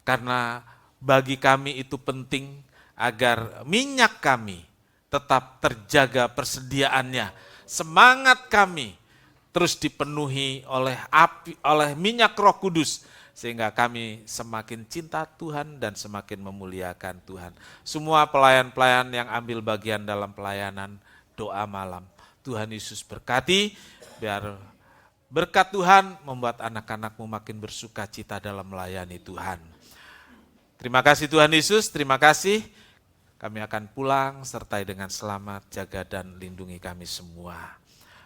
Karena bagi kami itu penting agar minyak kami tetap terjaga persediaannya. Semangat kami terus dipenuhi oleh minyak Roh Kudus, sehingga kami semakin cinta Tuhan dan semakin memuliakan Tuhan. Semua pelayan-pelayan yang ambil bagian dalam pelayanan doa malam, Tuhan Yesus berkati, biar berkat Tuhan membuat anak-anak-Mu makin bersuka cita dalam melayani Tuhan. Terima kasih Tuhan Yesus, terima kasih. Kami akan pulang sertai dengan selamat, jaga dan lindungi kami semua.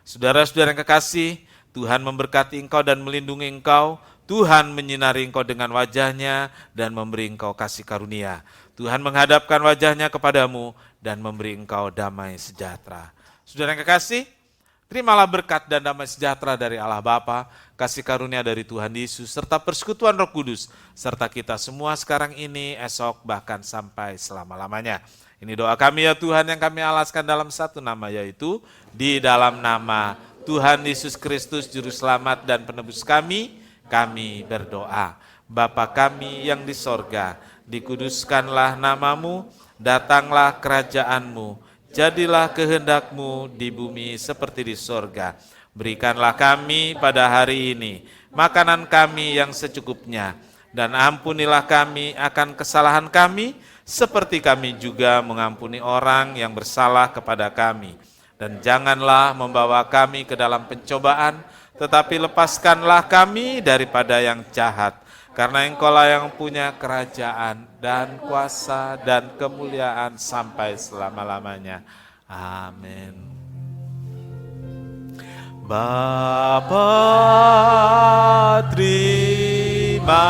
Saudara-saudara yang kekasih, Tuhan memberkati engkau dan melindungi engkau. Tuhan menyinari engkau dengan wajah-Nya dan memberi engkau kasih karunia. Tuhan menghadapkan wajah-Nya kepadamu dan memberi engkau damai sejahtera. Saudara yang kekasih, terimalah berkat dan damai sejahtera dari Allah Bapa, kasih karunia dari Tuhan Yesus, serta persekutuan Roh Kudus, serta kita semua sekarang ini, esok, bahkan sampai selama-lamanya. Ini doa kami ya Tuhan yang kami alaskan dalam satu nama, yaitu di dalam nama Tuhan Yesus Kristus, Juru Selamat dan Penebus kami berdoa. Bapa kami yang di sorga, dikuduskanlah namamu, datanglah kerajaan-Mu, jadilah kehendak-Mu di bumi seperti di sorga. Berikanlah kami pada hari ini makanan kami yang secukupnya, dan ampunilah kami akan kesalahan kami, seperti kami juga mengampuni orang yang bersalah kepada kami. Dan janganlah membawa kami ke dalam pencobaan, tetapi lepaskanlah kami daripada yang jahat. Karena Engkau-lah yang punya kerajaan dan kuasa dan kemuliaan sampai selama-lamanya. Amin. Bapa, terima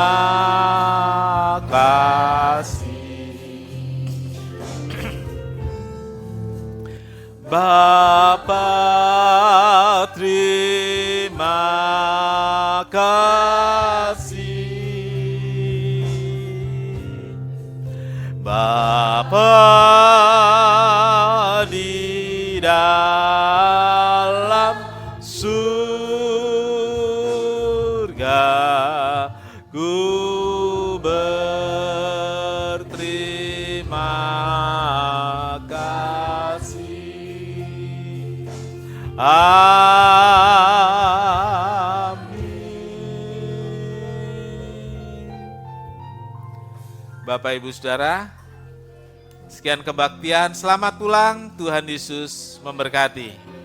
kasih. Bapa, Bapa di dalam surga, ku berterima kasih. Bapak Ibu Saudara, sekian kebaktian, selamat pulang, Tuhan Yesus memberkati.